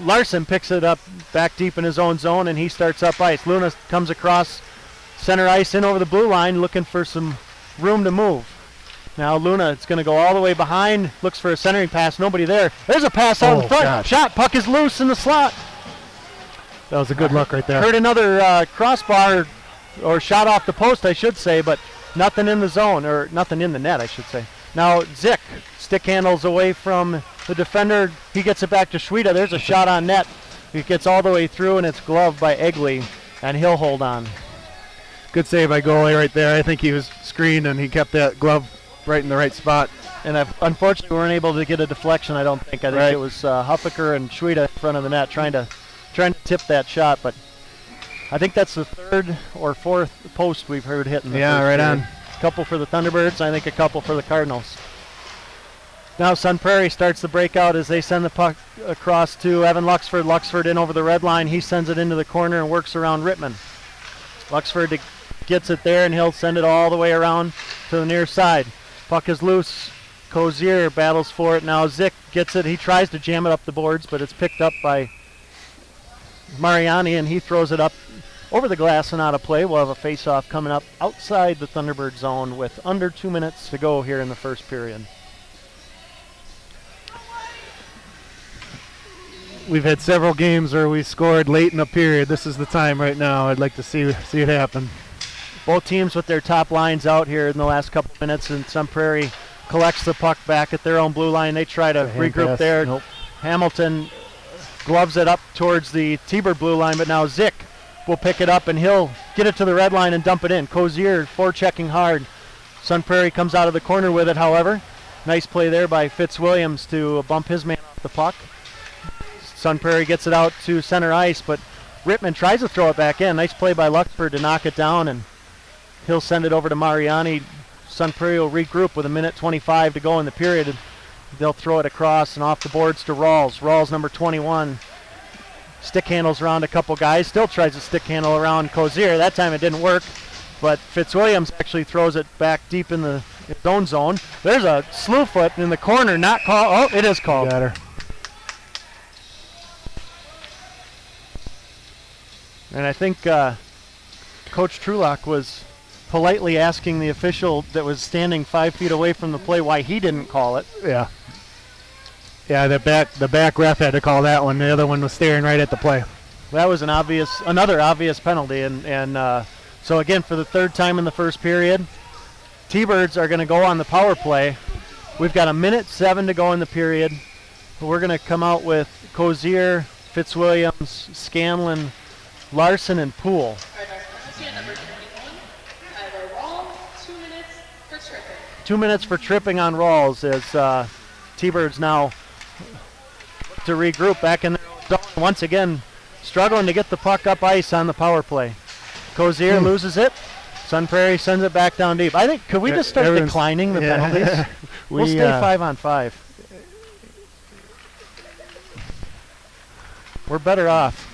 Larson picks it up back deep in his own zone, and he starts up ice. Luna comes across center ice in over the blue line, looking for some room to move. Now Luna is going to go all the way behind, looks for a centering pass, nobody there. There's a pass out in front. God. Shot, puck is loose in the slot. That was a good look right there. Heard another crossbar, or shot off the post, I should say, but nothing in the zone, or nothing in the net, I should say. Now Zick stick handles away from the defender. He gets it back to Schweda. There's a shot on net. He gets all the way through, and it's gloved by Egley, and he'll hold on. Good save by goalie right there. I think he was screened, and he kept that glove right in the right spot. And unfortunately, we weren't able to get a deflection, I don't think. I think it was Huffaker and Schweda in front of the net trying to tip that shot, but I think that's the third or fourth post we've heard hitting. Yeah, right on. A couple for the Thunderbirds, I think a couple for the Cardinals. Now Sun Prairie starts the breakout as they send the puck across to Evan Luxford. Luxford in over the red line. He sends it into the corner and works around Rittman. Luxford gets it there, and he'll send it all the way around to the near side. Puck is loose. Cozier battles for it. Now Zick gets it. He tries to jam it up the boards, but it's picked up by Mariani, and he throws it up over the glass and out of play. We'll have a face-off coming up outside the Thunderbird zone with under 2 minutes to go here in the first period. We've had several games where we scored late in a period. This is the time right now. I'd like to see it happen. Both teams with their top lines out here in the last couple minutes, and Sun Prairie collects the puck back at their own blue line. They try to regroup pass. there. Nope. Hamilton gloves it up towards the T-Bird blue line, but now Zick will pick it up, and he'll get it to the red line and dump it in. Cozier forechecking hard. Sun Prairie comes out of the corner with it, however. Nice play there by Fitzwilliams to bump his man off the puck. Sun Prairie gets it out to center ice, but Rittman tries to throw it back in. Nice play by Luxford to knock it down, and he'll send it over to Mariani. Sun Prairie will regroup with 1:25 to go in the period. They'll throw it across and off the boards to Rawls. Rawls, number 21. Stick handles around a couple guys. Still tries to stick handle around Cozier. That time it didn't work, but Fitzwilliams actually throws it back deep in the own zone. There's a slew foot in the corner. Not called. Oh, it is called. Got her. And I think Coach Trulock was politely asking the official that was standing 5 feet away from the play why he didn't call it. Yeah. Yeah, the back ref had to call that one. The other one was staring right at the play. That was another obvious penalty. And so again, for the third time in the first period, T-Birds are going to go on the power play. We've got 1:07 to go in the period. We're going to come out with Cozier, Fitzwilliams, Scanlon, Larson, and Poole. Number 21, Rawls, 2 minutes for tripping. 2 minutes for tripping on Rawls as T-Birds now to regroup back in their zone. Once again, struggling to get the puck up ice on the power play. Cozier loses it. Sun Prairie sends it back down deep. I think, could we just start declining the penalties? We'll stay 5-on-5. We're better off.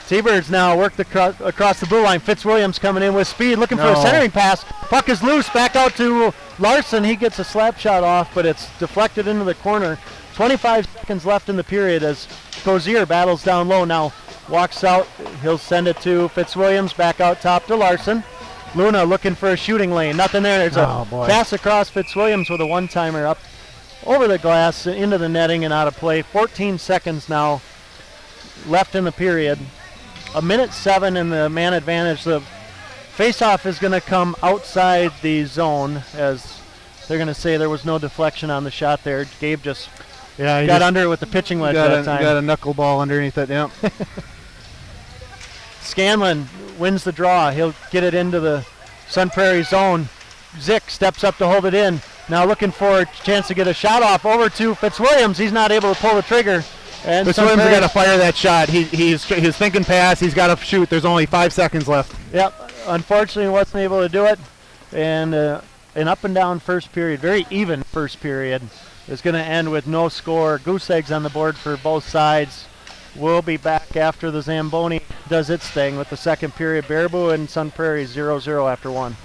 T-Birds now work across the blue line. Fitzwilliams coming in with speed, looking for a centering pass. Puck is loose, back out to Larson. He gets a slap shot off, but it's deflected into the corner. 25 seconds left in the period as Cozier battles down low. Now walks out. He'll send it to Fitzwilliams, back out top to Larson. Luna looking for a shooting lane. Nothing there. There's a pass across Fitzwilliams with a one-timer up over the glass, into the netting and out of play. 14 seconds now left in the period. 1:07 in the man advantage. The face-off is going to come outside the zone as they're going to say there was no deflection on the shot there. Gabe just Yeah, he got just under it with the pitching wedge got that time. got a knuckleball underneath it. Yeah. Scanlon wins the draw. He'll get it into the Sun Prairie zone. Zick steps up to hold it in. Now looking for a chance to get a shot off over to Fitzwilliams. He's not able to pull the trigger. And Fitzwilliams got to fire that shot. He's thinking pass. He's got to shoot. There's only 5 seconds left. Yep. Unfortunately, wasn't able to do it. And an up and down first period, very even first period, is going to end with no score. Goose eggs on the board for both sides. We'll be back after the Zamboni does its thing with the second period. Baraboo and Sun Prairie 0-0 after one.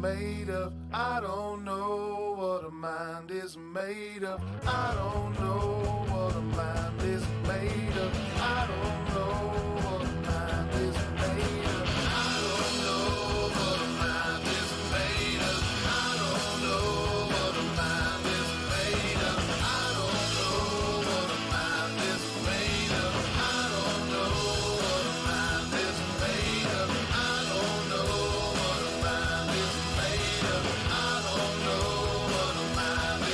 made of. I don't know what a mind is made of. I don't know what a mind is made of. I don't know what a mind is made of. I don't know what a mind is made of. I don't know what a mind is made of. I don't know what a mind is made of. I don't know what a mind is made of. I don't know what a mind is made of. I don't know what a mind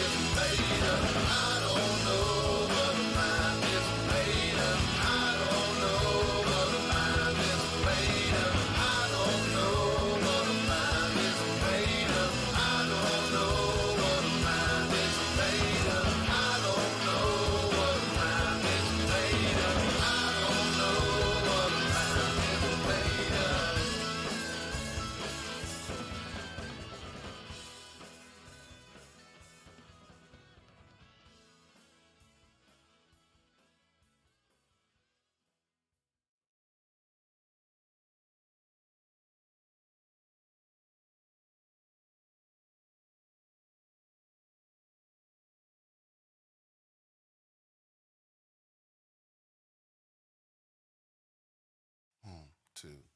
too.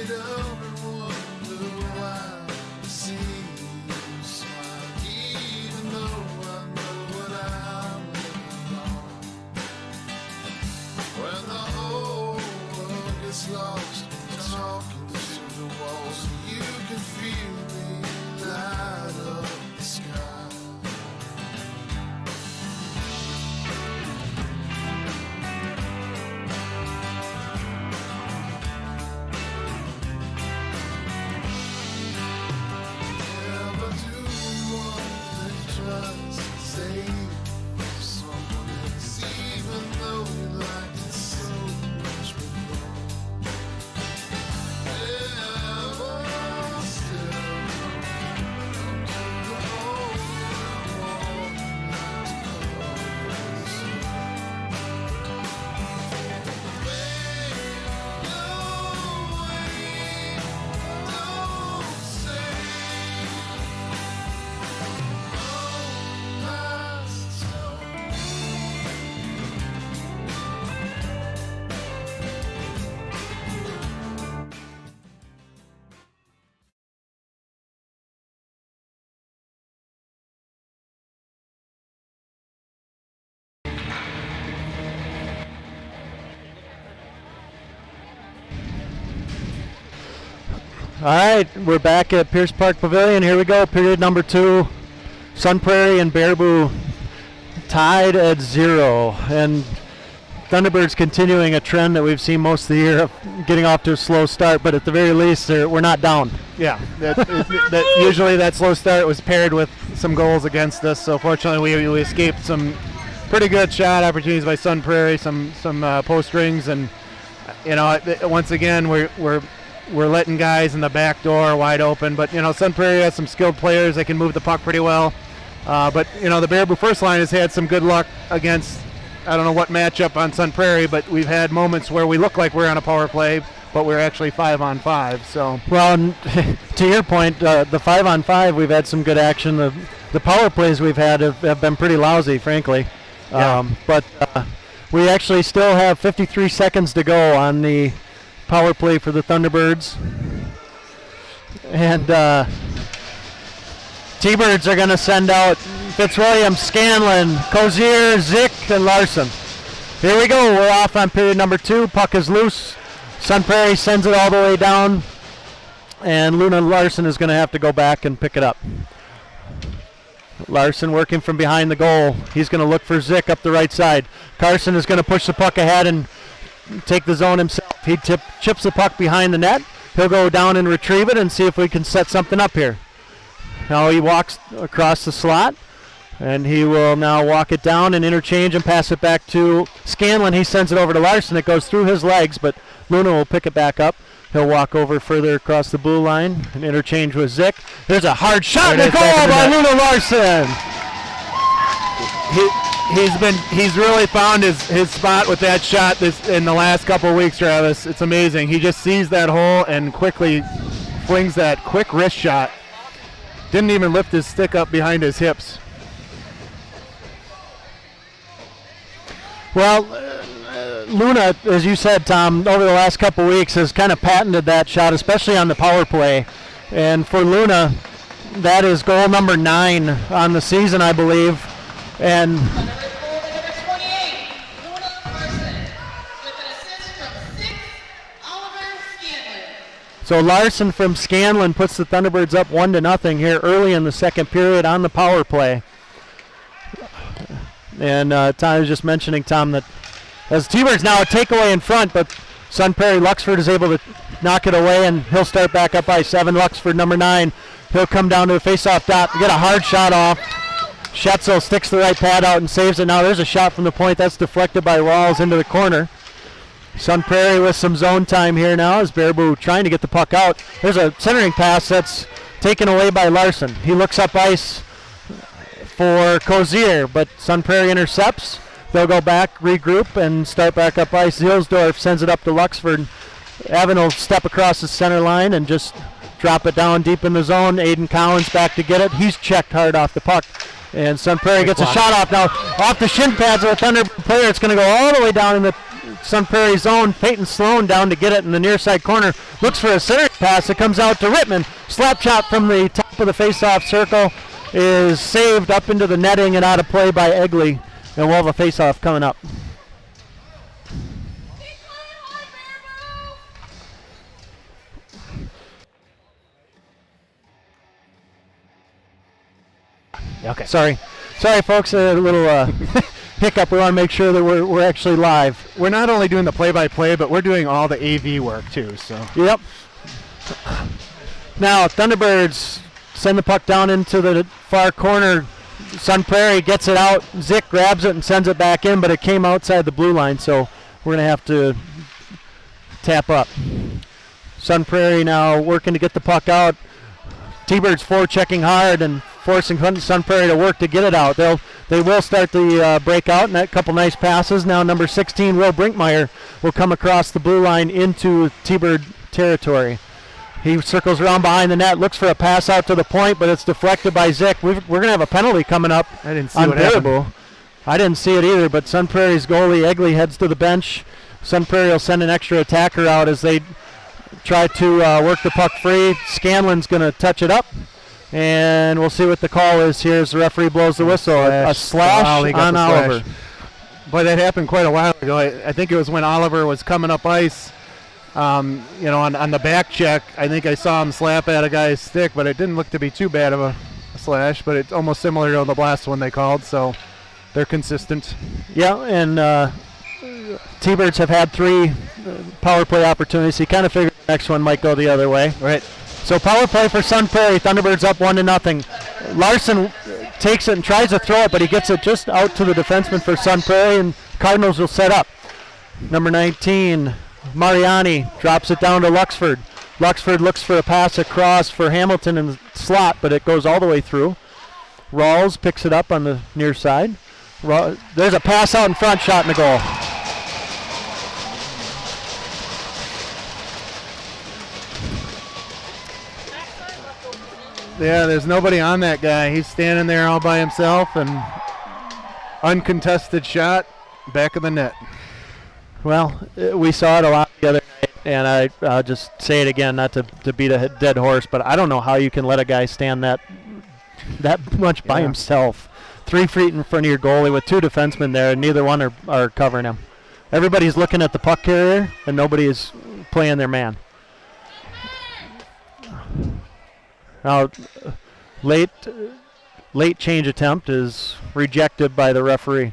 get up and wonder why I see you smile, even though I know what I'm living on. When the whole world gets lost, talking to the walls, you can feel me light up the sky. Never do one thing twice, save someone else, even though you like it so much before. Never still the whole world like to close. Wait, no way, don't say, oh, past story. All right, we're back at Pierce Park Pavilion. Here we go, period number 2. Sun Prairie and Baraboo tied at 0. And Thunderbirds continuing a trend that we've seen most of the year of getting off to a slow start, but at the very least, we're not down. Yeah, usually that slow start was paired with some goals against us. So fortunately, we escaped some pretty good shot opportunities by Sun Prairie, some post rings, and once again we're letting guys in the back door wide open. But Sun Prairie has some skilled players that can move the puck pretty well. But the Baraboo first line has had some good luck against, I don't know what matchup on Sun Prairie, but we've had moments where we look like we're on a power play, but we're actually 5-on-5. So Well, to your point, the 5-on-5, we've had some good action. The power plays we've had have been pretty lousy, frankly. Yeah. But we actually still have 53 seconds to go on the power play for the Thunderbirds. And T-Birds are going to send out Fitzwilliam, Scanlon, Cozier, Zick, and Larson. Here we go. We're off on period number 2. Puck is loose. Sun Prairie sends it all the way down. And Luna Larson is going to have to go back and pick it up. Larson working from behind the goal. He's going to look for Zick up the right side. Carson is going to push the puck ahead and take the zone himself. He chips the puck behind the net. He'll go down and retrieve it and see if we can set something up here. Now he walks across the slot, and he will now walk it down and interchange and pass it back to Scanlon. He sends it over to Larson. It goes through his legs, but Luna will pick it back up. He'll walk over further across the blue line and interchange with Zick. There's a hard shot and a goal by Luna Larson. He's really found his spot with that shot in the last couple of weeks, Travis. It's amazing. He just sees that hole and quickly flings that quick wrist shot. Didn't even lift his stick up behind his hips. Well, Luna, as you said, Tom, over the last couple weeks has kind of patented that shot, especially on the power play. And for Luna, that is goal number 9 on the season, I believe. And Number 28, Luna Larson, with an assist from 6, Oliver Scanlon. so Larson from Scanlon puts the Thunderbirds up 1-0 here early in the second period on the power play. And Tom was just mentioning, Tom, that as T-Birds now a takeaway in front, but Sun Prairie Luxford is able to knock it away, and he'll start back up by 7. Luxford, number 9. He'll come down to a face-off dot, get a hard shot off. Schetzel sticks the right pad out and saves it. Now there's a shot from the point that's deflected by Rawls into the corner. Sun Prairie with some zone time here now as Baraboo trying to get the puck out. There's a centering pass that's taken away by Larson. He looks up ice for Cozier, but Sun Prairie intercepts. They'll go back, regroup, and start back up ice. Zilsdorf sends it up to Luxford. Evan will step across the center line and just drop it down deep in the zone. Aiden Collins back to get it. He's checked hard off the puck. And Sun Prairie gets a shot off now. Off the shin pads of a Thunder player. It's going to go all the way down Sun Prairie zone. Peyton Sloan down to get it in the near side corner. Looks for a center pass. It comes out to Rittman. Slap shot from the top of the face-off circle is saved up into the netting and out of play by Egley. And we'll have a face-off coming up. Okay. Sorry, folks. A little hiccup. We want to make sure that we're actually live. We're not only doing the play-by-play, but we're doing all the AV work too. So. Yep. Now Thunderbirds send the puck down into the far corner. Sun Prairie gets it out. Zick grabs it and sends it back in, but it came outside the blue line, so we're going to have to tap up. Sun Prairie now working to get the puck out. T-Birds forechecking hard and forcing Sun Prairie to work to get it out. They will start the breakout, and that couple nice passes. Now number 16, Will Brinkmeyer, will come across the blue line into T-Bird territory. He circles around behind the net, looks for a pass out to the point, but it's deflected by Zick. We're going to have a penalty coming up. I didn't see what happened. I didn't see it either, but Sun Prairie's goalie, Egley, heads to the bench. Sun Prairie will send an extra attacker out as they try to work the puck free. Scanlon's going to touch it up, and we'll see what the call is here as the referee blows the whistle. A slash on Oliver. Boy, that happened quite a while ago. I think it was when Oliver was coming up ice. On the back check, I think I saw him slap at a guy's stick, but it didn't look to be too bad of a slash, but it's almost similar to the last one they called, so they're consistent. Yeah, and T-Birds have had 3 power play opportunities. You kind of figured the next one might go the other way. Right. So power play for Sun Prairie. Thunderbirds up 1-0. Larson takes it and tries to throw it, but he gets it just out to the defenseman for Sun Prairie, and Cardinals will set up. Number 19, Mariani drops it down to Luxford. Luxford looks for a pass across for Hamilton in the slot, but it goes all the way through. Rawls picks it up on the near side. There's a pass out in front, shot in the goal. Yeah, there's nobody on that guy. He's standing there all by himself, and uncontested shot, back of the net. Well, we saw it a lot the other night, and I'll just say it again, not to beat a dead horse, but I don't know how you can let a guy stand that much by himself. 3 feet in front of your goalie with 2 defensemen there, and neither one are covering him. Everybody's looking at the puck carrier, and nobody is playing their man. Now, late change attempt is rejected by the referee.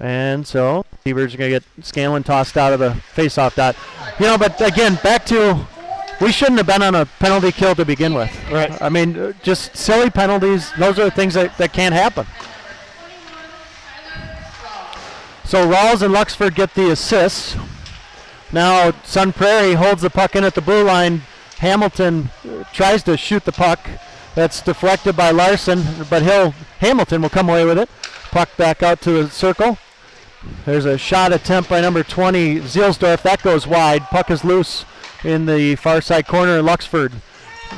And so, T-Birds are going to get Scanlon tossed out of the face-off dot. But again, back to, we shouldn't have been on a penalty kill to begin with. Right. I mean, just silly penalties, those are the things that can't happen. So Rawls and Luxford get the assists. Now Sun Prairie holds the puck in at the blue line. Hamilton tries to shoot the puck. That's deflected by Larson, but Hamilton will come away with it. Puck back out to the circle. There's a shot attempt by number 20, Zielsdorf. That goes wide. Puck is loose in the far side corner. Luxford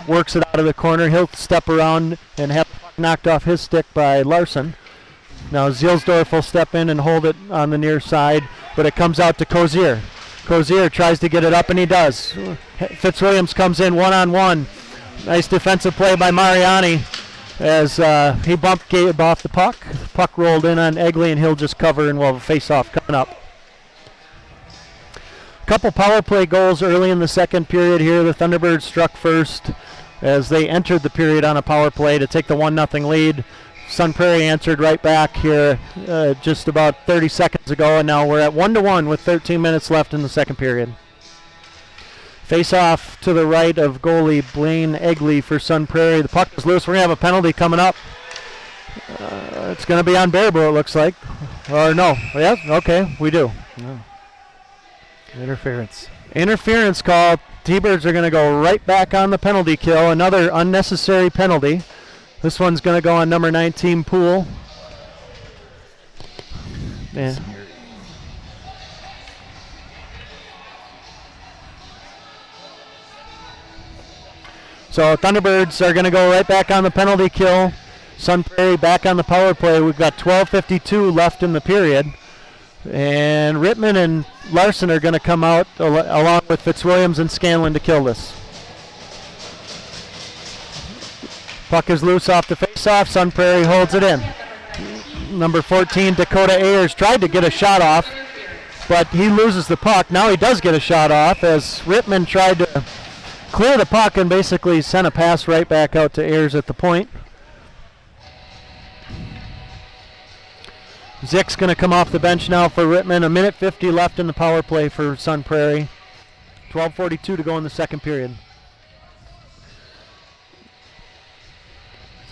works it out of the corner. He'll step around and have the puck knocked off his stick by Larson. Now Zielsdorf will step in and hold it on the near side, but it comes out to Cozier. Cozier tries to get it up, and he does. Fitzwilliams comes in one-on-one. Nice defensive play by Mariani as he bumped Gabe off the puck. Puck rolled in on Egley, and he'll just cover, and we'll have a face-off coming up. Couple power play goals early in the second period here. The Thunderbirds struck first as they entered the period on a power play to take the 1-0 lead. Sun Prairie answered right back here just about 30 seconds ago, and now we're at 1-1 with 13 minutes left in the second period. Face-off to the right of goalie Blaine Egley for Sun Prairie. The puck is loose. We're going to have a penalty coming up. It's going to be on Baraboo, it looks like. Or no. Yeah, okay, we do. No. Interference. Interference call. T-Birds are going to go right back on the penalty kill. Another unnecessary penalty. This one's going to go on number 19, Poole. And so Thunderbirds are going to go right back on the penalty kill. Sun Prairie back on the power play. We've got 12:52 left in the period. And Rittman and Larson are going to come out along with Fitzwilliams and Scanlon to kill this. Puck is loose off the face-off. Sun Prairie holds it in. Number 14, Dakota Ayers, tried to get a shot off, but he loses the puck. Now he does get a shot off as Rittman tried to clear the puck and basically sent a pass right back out to Ayers at the point. Zick's going to come off the bench now for Rittman. A minute 50 left in the power play for Sun Prairie. 12:42 to go in the second period.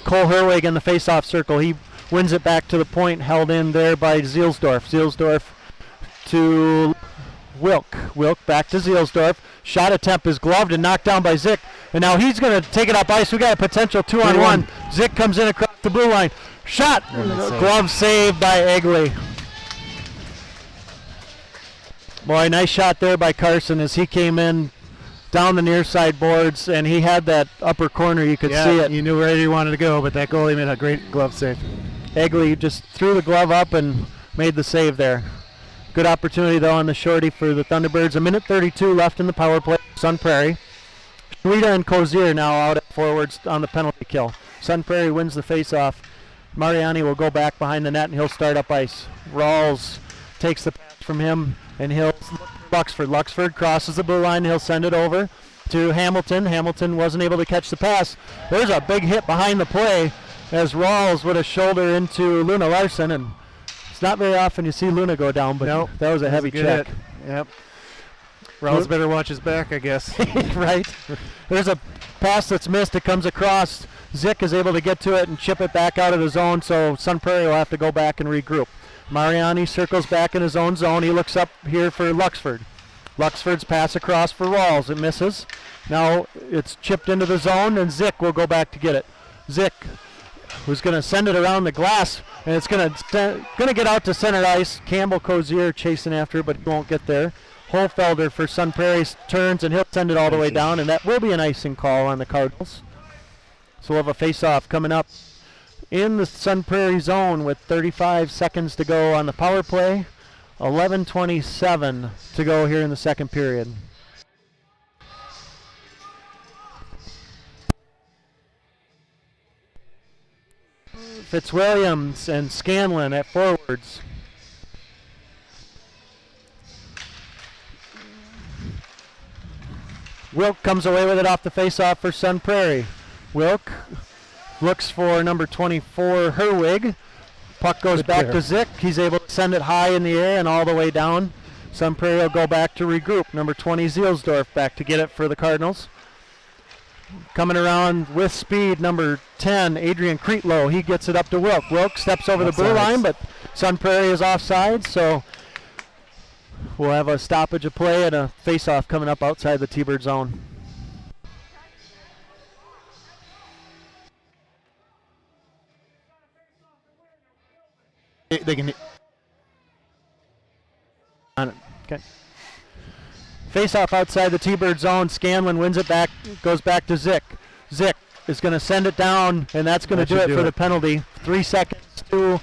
Cole Herwig in the face-off circle. He wins it back to the point, held in there by Zielsdorf. Zielsdorf to Wilk. Wilk back to Zielsdorf. Shot attempt is gloved and knocked down by Zick. And now he's going to take it up ice. We got a potential 2-on-1. Zick comes in across the blue line. Shot. Glove saved by Egley. Boy, nice shot there by Carson as he came in down the near side boards, and he had that upper corner. You could see it. You knew where he wanted to go, but that goalie made a great glove save. Egley just threw the glove up and made the save there. Good opportunity, though, on the shorty for the Thunderbirds. A minute 32 left in the power play. Sun Prairie. Schweda and Cozier now out at forwards on the penalty kill. Sun Prairie wins the face-off. Mariani will go back behind the net, and he'll start up ice. Rawls takes the pass from him, and he'll Luxford. Luxford crosses the blue line. He'll send it over to Hamilton. Hamilton wasn't able to catch the pass. There's a big hit behind the play as Rawls would have shoulder into Luna Larson, and it's not very often you see Luna go down, but nope, that was a heavy check. Hit. Yep. Rawls better watch his back, I guess. Right. There's a pass that's missed. It comes across. Zick is able to get to it and chip it back out of the zone, so Sun Prairie will have to go back and regroup. Mariani circles back in his own zone. He looks up here for Luxford. Luxford's pass across for Rawls. It misses. Now it's chipped into the zone, and Zick will go back to get it. Zick, who's going to send it around the glass, and it's going to get out to center ice. Campbell Cozier chasing after, but he won't get there. Holfelder for Sun Prairie turns, and he'll send it all the way down, and that will be an icing call on the Cardinals. So we'll have a face-off coming up in the Sun Prairie zone with 35 seconds to go on the power play. 11:27 to go here in the second period. Fitzwilliams and Scanlon at forwards. Wilk comes away with it off the face-off for Sun Prairie. Wilk looks for number 24, Herwig. Puck goes back to Zick. He's able to send it high in the air and all the way down. Sun Prairie will go back to regroup. Number 20, Zielsdorf, back to get it for the Cardinals. Coming around with speed, number 10, Adrian Creetlow. He gets it up to Wilk. Wilk steps over the blue line, but Sun Prairie is offside, so we'll have a stoppage of play and a face-off coming up outside the T-Bird zone. They can. Okay. Face-off outside the T-Bird zone. Scanlon wins it back, goes back to Zick. Zick is going to send it down, and that's going to do it for the penalty. 3 seconds to,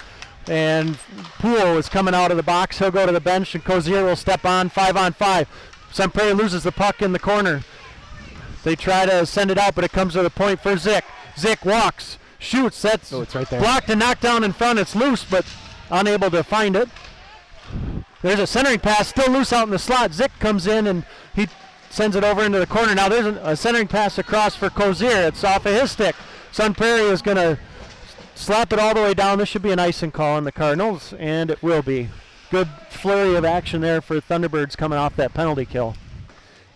and Poole is coming out of the box. He'll go to the bench, and Cozier will step on 5-on-5. Sun Prairie loses the puck in the corner. They try to send it out, but it comes to the point for Zick. Zick walks, shoots. That's it's right there. Blocked and knocked down in front. It's loose, but unable to find it. There's a centering pass still loose out in the slot. Zick comes in and he sends it over into the corner. Now there's a centering pass across for Cozier. It's off of his stick. Sun Prairie is going to slap it all the way down. This should be an icing call on the Cardinals, and it will be. Good flurry of action there for Thunderbirds coming off that penalty kill.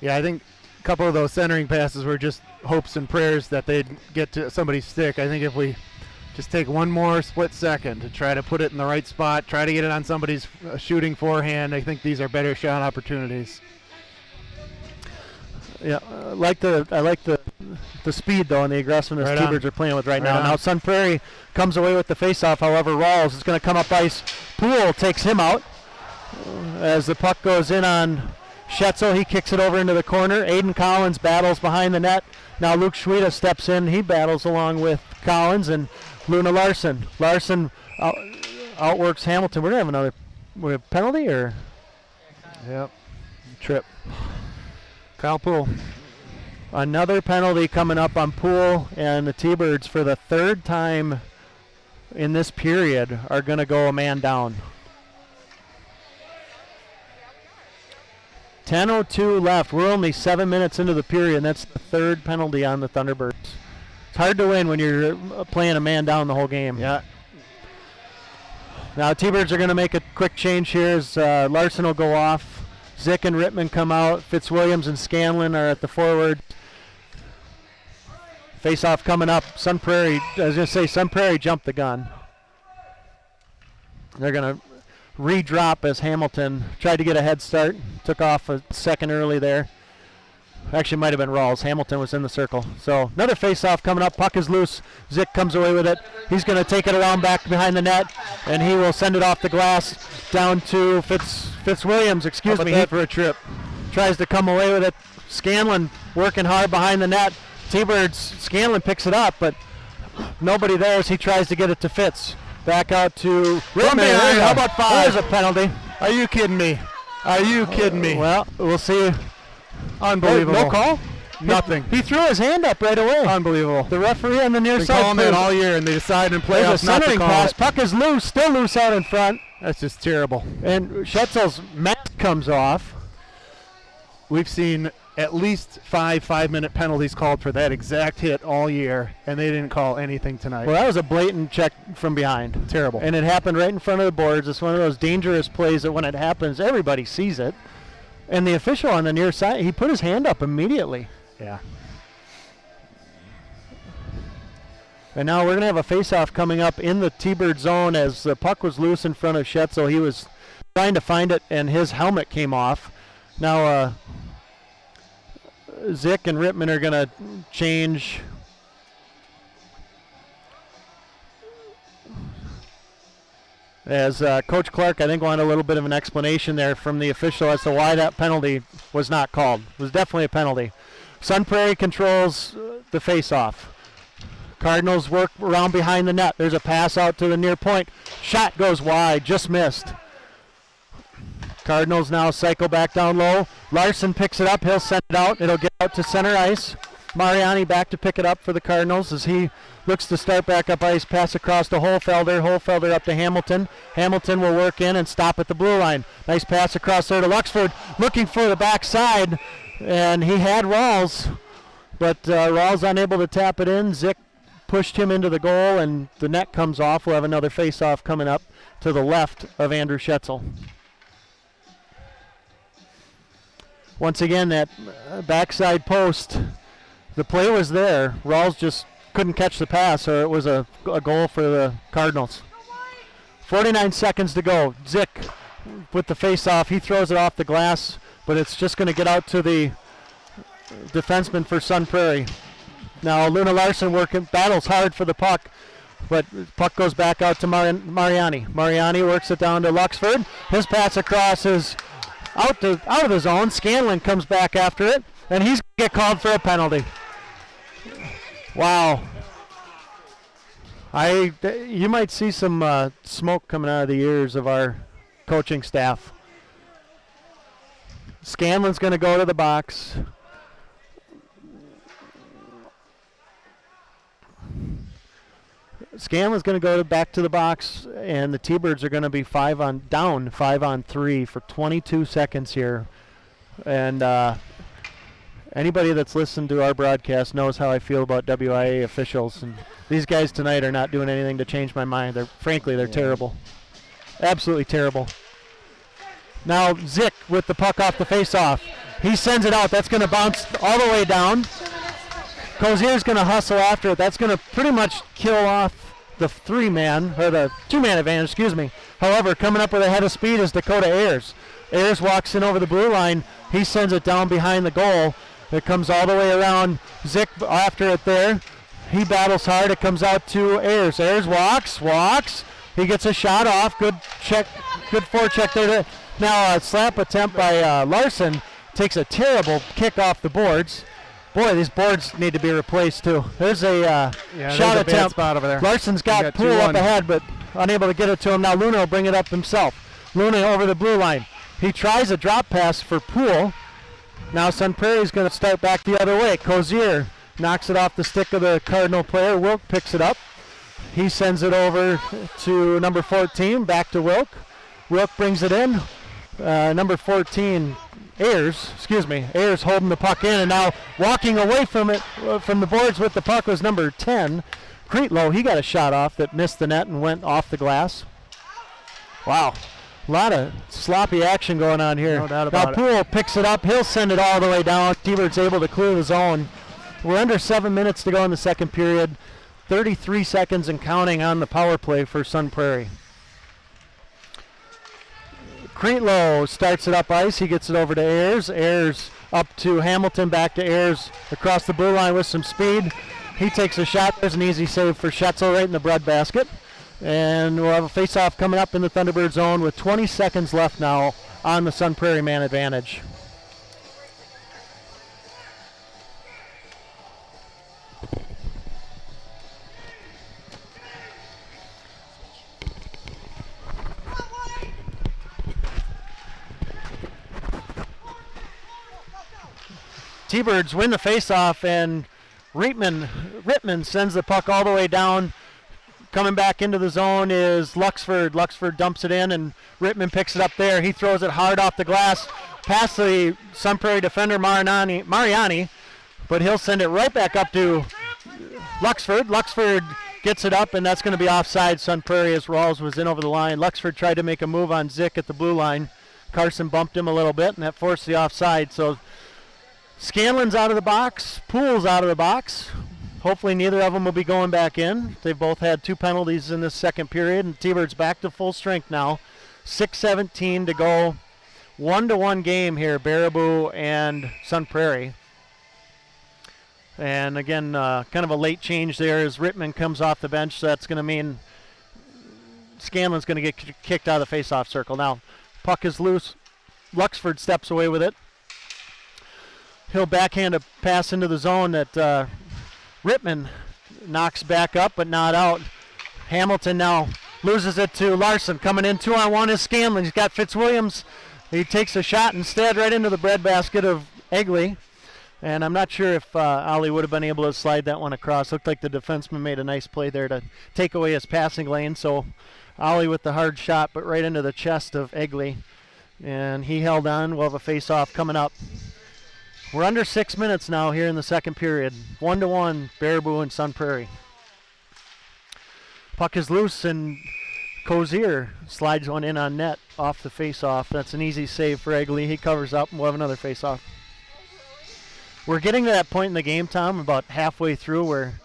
Yeah, I think a couple of those centering passes were just hopes and prayers that they'd get to somebody's stick. I think if we just take one more split second to try to put it in the right spot, try to get it on somebody's shooting forehand, I think these are better shot opportunities. Yeah, I like the speed though and the aggressiveness T-Birds are playing with right now. Now Sun Prairie comes away with the faceoff. However, Rawls is going to come up ice. Poole takes him out as the puck goes in on Schetzel. He kicks it over into the corner. Aiden Collins battles behind the net. Now Luke Schweda steps in. He battles along with Collins and Luna Larson. Larson outworks Hamilton. We're going to have another We have penalty or? Yep. Trip. Kyle Poole. Another penalty coming up on Poole, and the T-Birds for the third time in this period are going to go a man down. 10:02 left. We're only 7 minutes into the period, and that's the third penalty on the Thunderbirds. It's hard to win when you're playing a man down the whole game. Yeah. Now T-Birds are going to make a quick change here as Larson will go off. Zick and Rittman come out. Fitzwilliams and Scanlon are at the forward. Face-off coming up. Sun Prairie, I was going to say Sun Prairie jumped the gun. They're going to re-drop as Hamilton tried to get a head start. Took off a second early there. Actually, might have been Rawls. Hamilton was in the circle. So another face-off coming up. Puck is loose. Zick comes away with it. He's going to take it around back behind the net, and he will send it off the glass down to Fitzwilliams. Excuse me. He for a trip. tries to come away with it. Scanlon working hard behind the net. T-Birds, Scanlon picks it up, but nobody there as he tries to get it to Fitz. Back out to Rittman. How about 5? There's a penalty. Are you kidding me? Are you kidding me? Well, we'll see. Unbelievable. No call? Nothing. He threw his hand up right away. Unbelievable. The referee on the near Been side. calling that all year, and they decide in There's a playoffs not to centering call pass. it. Puck is loose, still loose out in front. That's just terrible. And Schetzel's mask comes off. We've seen at least 5 5-minute penalties called for that exact hit all year, and they didn't call anything tonight. Well, that was a blatant check from behind. Terrible. And it happened right in front of the boards. It's one of those dangerous plays that when it happens, everybody sees it. And the official on the near side, he put his hand up immediately. Yeah. And now we're going to have a face-off coming up in the T-Bird zone as the puck was loose in front of Schetzel. He was trying to find it, and his helmet came off. Now Zick and Rittman are going to change. As Coach Clark, I think, wanted a little bit of an explanation there from the official as to why that penalty was not called. It was definitely a penalty. Sun Prairie controls the face-off. Cardinals work around behind the net. There's a pass out to the near point. Shot goes wide, just missed. Cardinals now cycle back down low. Larson picks it up. He'll send it out. It'll get out to center ice. Mariani back to pick it up for the Cardinals as he looks to start back up ice. Pass across to Holfelder. Holfelder up to Hamilton. Hamilton will work in and stop at the blue line. Nice pass across there to Luxford. Looking for the backside. And he had Rawls. But Rawls unable to tap it in. Zick pushed him into the goal, and the net comes off. We'll have another face-off coming up to the left of Andrew Schetzel. Once again, that backside post, the play was there. Rawls just couldn't catch the pass, or it was a goal for the Cardinals. 49 seconds to go. Zick with the face-off. He throws it off the glass, but it's just going to get out to the defenseman for Sun Prairie. Now Luna Larson battles hard for the puck, but puck goes back out to Mariani. Mariani works it down to Luxford. His pass across is out of the zone. Scanlon comes back after it, and he's going to get called for a penalty. Wow. You might see some smoke coming out of the ears of our coaching staff. Scanlon's going to go to the box. Scanlon's going to go back to the box, and the T-Birds are going to be down 5 on 3 for 22 seconds here. And anybody that's listened to our broadcast knows how I feel about WIA officials. And these guys tonight are not doing anything to change my mind. They're terrible. Absolutely terrible. Now Zick with the puck off the face-off. He sends it out. That's going to bounce all the way down. Cozier's going to hustle after it. That's going to pretty much kill off the 3-man, or the 2-man advantage, excuse me. However, coming up with a head of speed is Dakota Ayers. Ayers walks in over the blue line. He sends it down behind the goal. It comes all the way around. Zick after it there. He battles hard. It comes out to Ayers. Ayers walks. He gets a shot off. Good check, good forecheck there. Now a slap attempt by Larson takes a terrible kick off the boards. Boy, these boards need to be replaced too. There's a shot attempt. Spot over there. Larson's got Poole up ahead, but unable to get it to him. Now Luna will bring it up himself. Luna over the blue line. He tries a drop pass for Poole. Now Sun Prairie is going to start back the other way. Cozier knocks it off the stick of the Cardinal player. Wilk picks it up. He sends it over to number 14, back to Wilk. Wilk brings it in. Number 14, Ayers holding the puck in, and now walking away from it, from the boards with the puck was number 10, Creetlow. He got a shot off that missed the net and went off the glass. Wow. A lot of sloppy action going on here. No doubt about it. Now Poole picks it up. He'll send it all the way down. T-Bird's able to clear the zone. We're under 7 minutes to go in the second period. 33 seconds and counting on the power play for Sun Prairie. Creetlow starts it up ice. He gets it over to Ayers. Ayers up to Hamilton, back to Ayers across the blue line with some speed. He takes a shot. There's an easy save for Schetzel right in the breadbasket. And we'll have a face-off coming up in the Thunderbird zone with 20 seconds left now on the Sun Prairie man advantage. T-Birds win the face-off, and Rittman sends the puck all the way down. Coming back into the zone is Luxford. Luxford dumps it in, and Rittman picks it up there. He throws it hard off the glass past the Sun Prairie defender, Mariani, but he'll send it right back up to Luxford. Luxford gets it up, and that's going to be offside. Sun Prairie as Rawls was in over the line. Luxford tried to make a move on Zick at the blue line. Carson bumped him a little bit, and that forced the offside. So Scanlon's out of the box. Poole's out of the box. Hopefully neither of them will be going back in. They've both had 2 penalties in this second period, and T-Bird's back to full strength now. 6:17 to go. 1-1 game here, Baraboo and Sun Prairie. And again, kind of a late change there as Rittman comes off the bench, so that's going to mean Scanlon's going to get kicked out of the face-off circle. Now, puck is loose. Luxford steps away with it. He'll backhand a pass into the zone that Rittman knocks back up but not out. Hamilton now loses it to Larson. Coming in 2-on-1 is Scanlon. He's got Fitzwilliams. He takes a shot instead right into the breadbasket of Egley. And I'm not sure if Ollie would have been able to slide that one across. Looked like the defenseman made a nice play there to take away his passing lane. So Ollie with the hard shot, but right into the chest of Egley. And he held on. We'll have a face-off coming up. We're under 6 minutes now here in the second period. 1-1, Baraboo and Sun Prairie. Puck is loose, and Cozier slides one in on net off the face-off. That's an easy save for Egley. He covers up, and we'll have another face-off. We're getting to that point in the game, Tom, about halfway through, where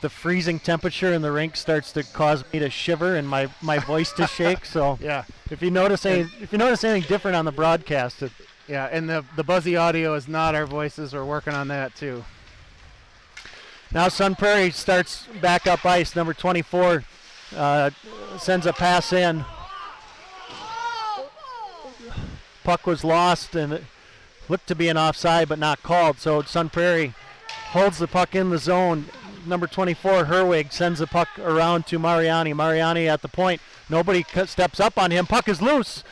the freezing temperature in the rink starts to cause me to shiver and my voice to shake. So Yeah. if you notice anything different on the broadcast, Yeah, and the buzzy audio is not our voices. We're working on that too. now Sun Prairie starts back up ice. Number 24 sends a pass in. Puck was lost, and it looked to be an offside, but not called. So Sun Prairie holds the puck in the zone. Number 24, Herwig, sends the puck around to Mariani. Mariani at the point. Nobody steps up on him. Puck is loose.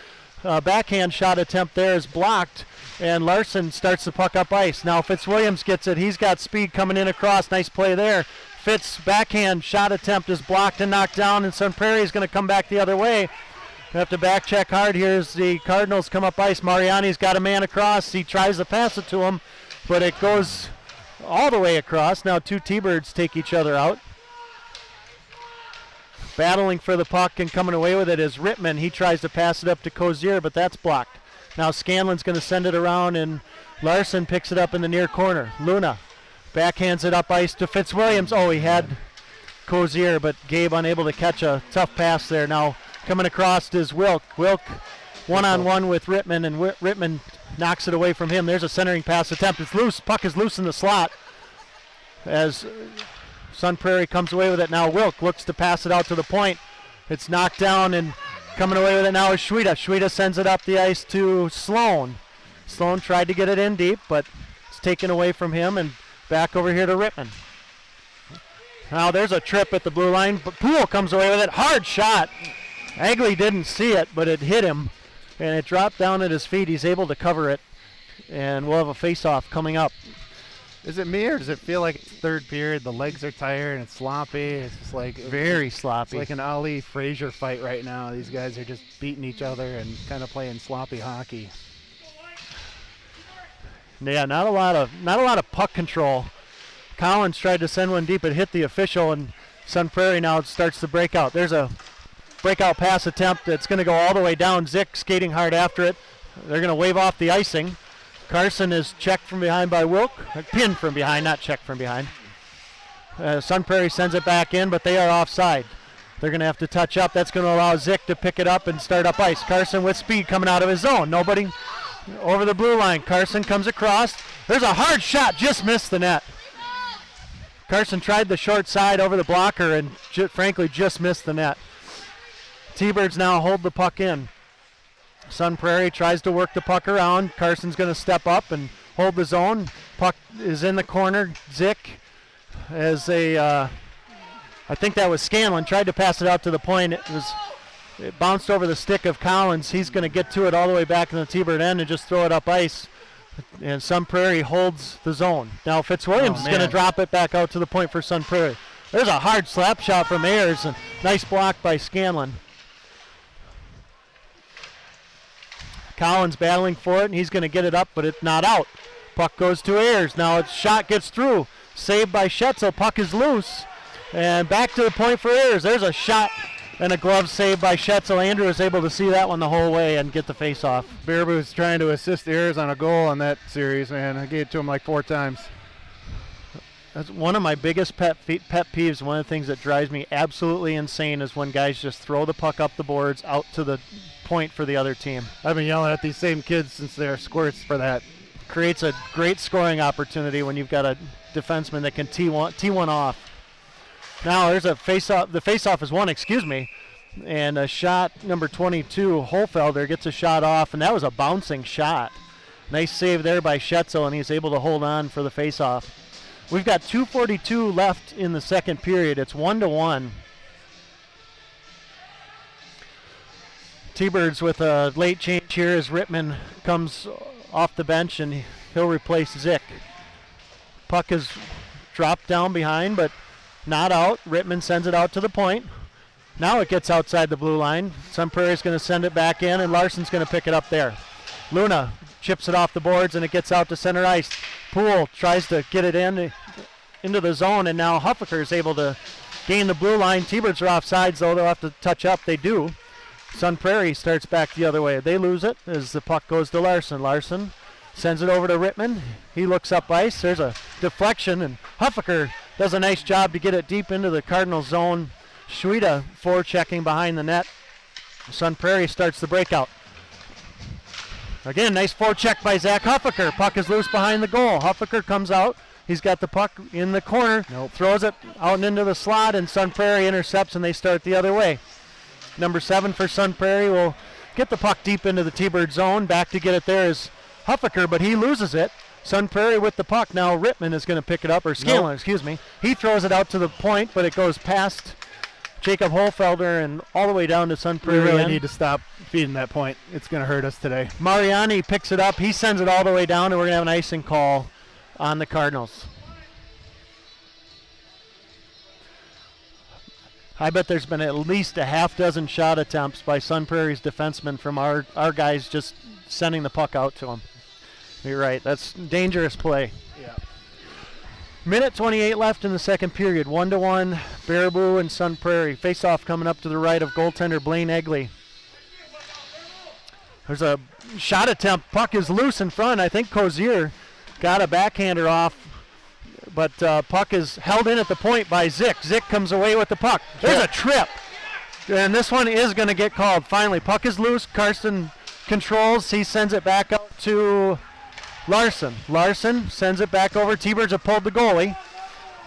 Backhand shot attempt there is blocked, and Larson starts the puck up ice. Now Fitzwilliams gets it. He's got speed coming in across. Nice play there. Fitz backhand shot attempt is blocked and knocked down, and Sun Prairie is going to come back the other way. We have to back check hard here as the Cardinals come up ice. Mariani's got a man across. He tries to pass it to him, but it goes all the way across. Now 2 T-Birds take each other out. Battling for the puck and coming away with it is Rittman. He tries to pass it up to Cozier, but that's blocked. Now Scanlon's going to send it around, and Larson picks it up in the near corner. Luna backhands it up ice to Fitzwilliams. Oh, he had Cozier, but Gabe unable to catch a tough pass there. Now coming across is Wilk. Wilk one-on-one with Rittman, and Rittman knocks it away from him. There's a centering pass attempt. It's loose. Puck is loose in the slot as Sun Prairie comes away with it. Now Wilk looks to pass it out to the point. It's knocked down, and coming away with it now is Schweda. Schweda sends it up the ice to Sloan. Sloan tried to get it in deep, but it's taken away from him, and back over here to Rittman. Now there's a trip at the blue line, but Poole comes away with it. Hard shot Egley didn't see it, but it hit him, and it dropped down at his feet. He's able to cover it, and we'll have a face-off coming up. Is it me, or does it feel like it's third period? The legs are tired and it's sloppy. It's just like Very sloppy. It's like an Ali Frazier fight right now. These guys are just beating each other and kind of playing sloppy hockey. Yeah, not a lot of puck control. Collins tried to send one deep. It hit the official, and Sun Prairie now starts the breakout. There's a breakout pass attempt that's going to go all the way down. Zick skating hard after it. They're going to wave off the icing. Carson is checked from behind by Wilk. Pinned from behind, not checked from behind. Sun Prairie sends it back in, but they are offside. They're going to have to touch up. That's going to allow Zick to pick it up and start up ice. Carson with speed coming out of his zone. Nobody over the blue line. Carson comes across. There's a hard shot, just missed the net. Carson tried the short side over the blocker and frankly just missed the net. T-Birds now hold the puck in. Sun Prairie tries to work the puck around. Carson's going to step up and hold the zone. Puck is in the corner. Zick as I think that was Scanlon, tried to pass it out to the point. It bounced over the stick of Collins. He's going to get to it all the way back in the T-Bird end and just throw it up ice. And Sun Prairie holds the zone. Now Fitzwilliams is going to drop it back out to the point for Sun Prairie. There's a hard slap shot from Ayers, and nice block by Scanlon. Collins battling for it, and he's going to get it up, but it's not out. Puck goes to Ayers. Now its shot gets through. Saved by Schetzel. Puck is loose. And back to the point for Ayers. There's a shot and a glove save by Schetzel. Andrew is able to see that one the whole way and get the face-off. Baraboo's trying to assist Ayers on a goal on that series, man. I gave it to him like 4 times. That's one of my biggest pet peeves. One of the things that drives me absolutely insane is when guys just throw the puck up the boards out to the point for the other team. I've been yelling at these same kids since they're squirts for that. Creates a great scoring opportunity when you've got a defenseman that can tee one off. Now there's a face-off. The face-off is won, and a shot, number 22, Holfelder, gets a shot off, and that was a bouncing shot. Nice save there by Schetzel, and he's able to hold on for the face-off. We've got 2:42 left in the second period. It's 1-1. T-Birds with a late change here as Rittman comes off the bench, and he'll replace Zick. Puck is dropped down behind, but not out. Rittman sends it out to the point. Now it gets outside the blue line. Sun Prairie's going to send it back in, and Larson's going to pick it up there. Luna chips it off the boards, and it gets out to center ice. Poole tries to get it into the zone, and now Huffaker is able to gain the blue line. T-Birds are offsides, though. They'll have to touch up. They do. Sun Prairie starts back the other way. They lose it as the puck goes to Larson. Larson sends it over to Rittman. He looks up ice. There's a deflection, and Huffaker does a nice job to get it deep into the Cardinal zone. Schweda forechecking behind the net. Sun Prairie starts the breakout. Again, nice forecheck by Zach Huffaker. Puck is loose behind the goal. Huffaker comes out. He's got the puck in the corner. Throws it out and into the slot, and Sun Prairie intercepts, and they start the other way. Number 7 for Sun Prairie will get the puck deep into the T-Bird zone. Back to get it there is Huffaker, but he loses it. Sun Prairie with the puck. Now Rittman is going to pick it up, or Scanlon, excuse me. He throws it out to the point, but it goes past Jacob Holfelder and all the way down to Sun Prairie. We really need to stop feeding that point. It's going to hurt us today. Mariani picks it up. He sends it all the way down, and we're going to have an icing call on the Cardinals. I bet there's been at least a half dozen shot attempts by Sun Prairie's defensemen from our guys just sending the puck out to him. You're right. That's dangerous play. Yeah. Minute 28 left in the second period. 1-1, Baraboo and Sun Prairie. Face-off coming up to the right of goaltender Blaine Egley. There's a shot attempt. Puck is loose in front. I think Cozier got a backhander off, but puck is held in at the point by Zick. Zick comes away with the puck. There's a trip, and this one is going to get called. Finally, puck is loose. Carson controls. He sends it back out to Larson. Larson sends it back over. T-Birds have pulled the goalie,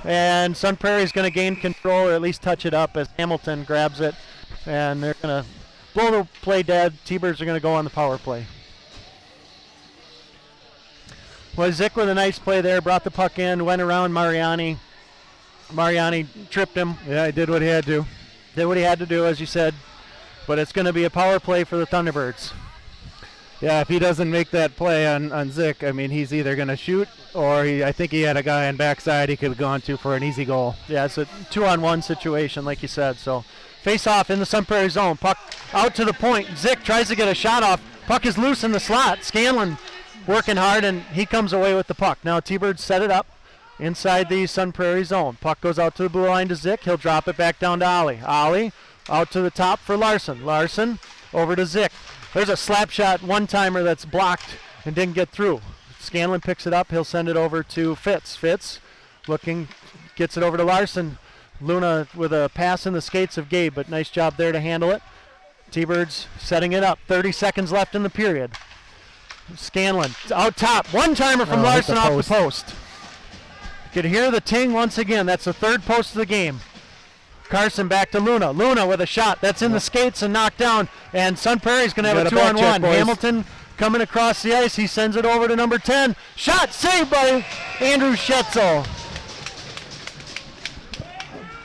and Sun Prairie is going to gain control, or at least touch it up as Hamilton grabs it, and they're going to blow the play dead. T-Birds are going to go on the power play. Well, Zick with a nice play there, brought the puck in, went around Mariani. Mariani tripped him. Yeah, he did what he had to. Did what he had to do, as you said. but it's going to be a power play for the Thunderbirds. Yeah, if he doesn't make that play on Zick, I mean, he's either going to shoot or I think he had a guy on backside he could have gone to for an easy goal. Yeah, it's a 2-on-1 situation, like you said. So face off in the Sun Prairie zone. Puck out to the point. Zick tries to get a shot off. Puck is loose in the slot. Scanlon working hard, and he comes away with the puck. Now T-Birds set it up inside the Sun Prairie zone. Puck goes out to the blue line to Zick. He'll drop it back down to Ollie. Ollie out to the top for Larson. Larson over to Zick. There's a slap shot one-timer that's blocked and didn't get through. Scanlon picks it up. He'll send it over to Fitz. Fitz looking, gets it over to Larson. Luna with a pass in the skates of Gabe, but nice job there to handle it. T-Birds setting it up. 30 seconds left in the period. Scanlon out top. One-timer from Larson off the post. You could hear the ting once again. That's the third post of the game. Carson back to Luna. Luna with a shot. That's in the skates and knocked down. And Sun Prairie's going to have a 2-on-1. Hamilton coming across the ice. He sends it over to number 10. Shot saved by Andrew Schetzel.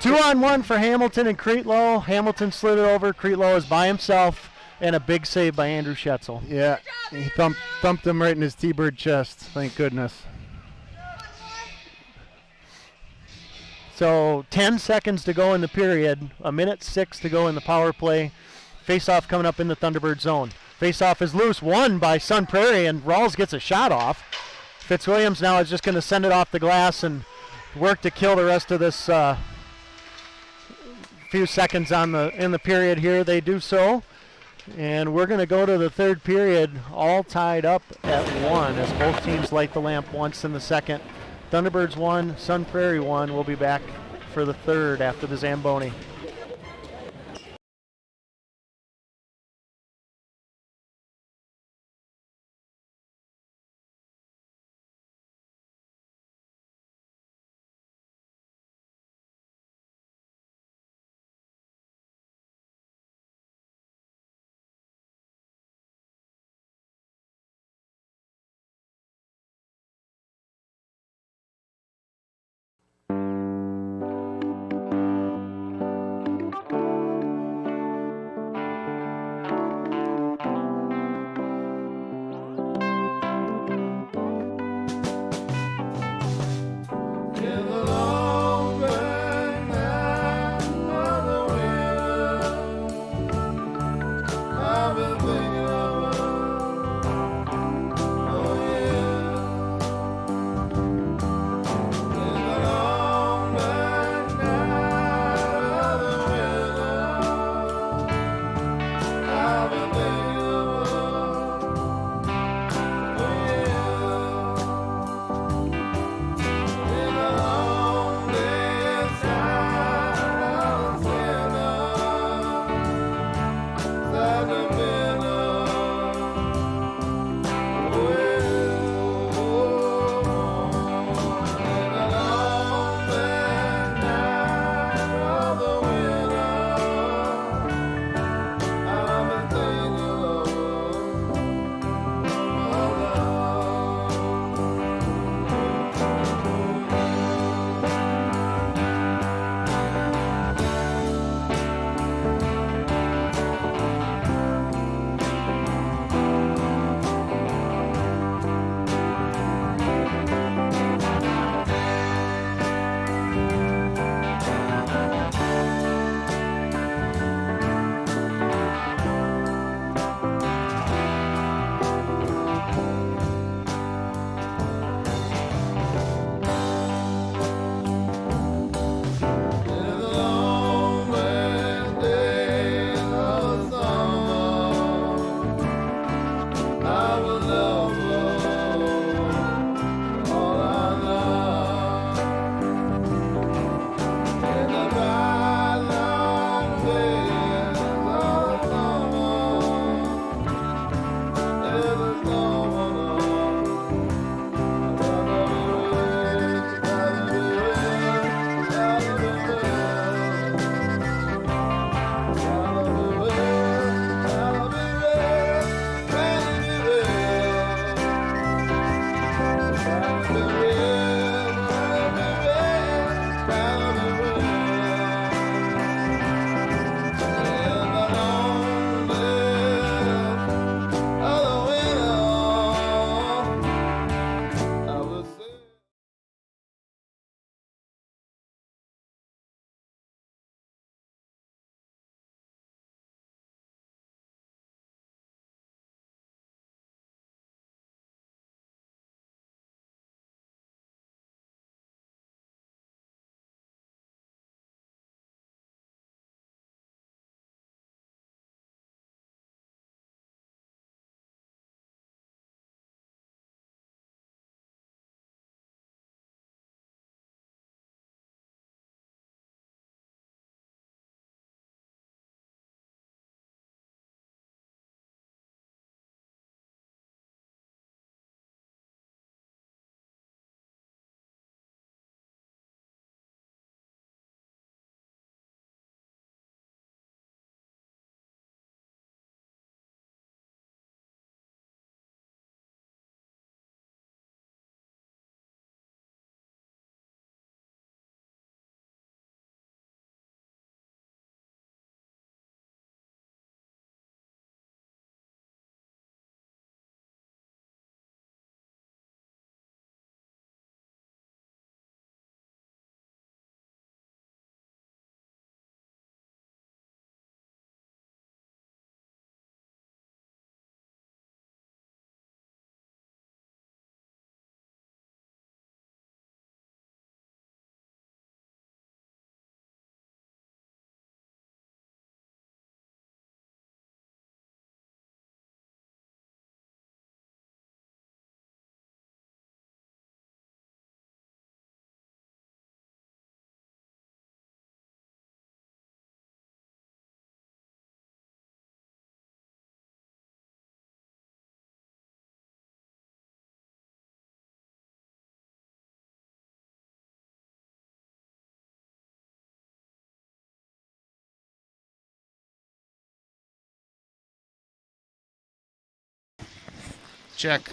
2-on-1 for Hamilton and Creetlow. Hamilton slid it over. Creetlow is by himself. And a big save by Andrew Schetzel. Yeah, he thumped him right in his T-bird chest. Thank goodness. So 10 seconds to go in the period, 1:06 to go in the power play. Face-off coming up in the Thunderbird zone. Face-off is loose, won by Sun Prairie, and Rawls gets a shot off. Fitzwilliams now is just going to send it off the glass and work to kill the rest of this few seconds in the period here. They do so, and we're going to go to the third period, all tied up at 1 as both teams light the lamp once in the second. Thunderbirds 1, Sun Prairie 1. We'll be back for the third after the Zamboni. Check.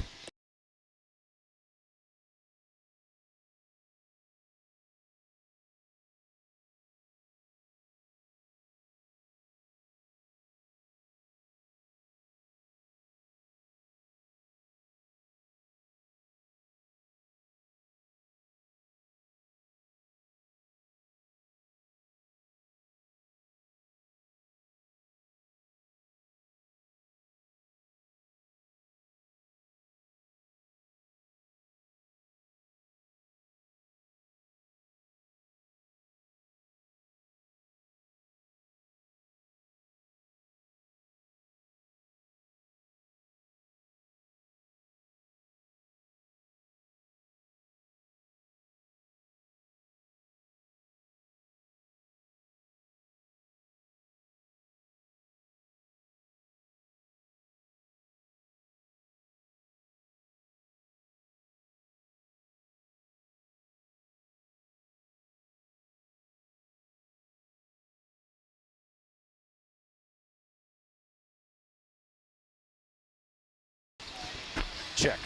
Check.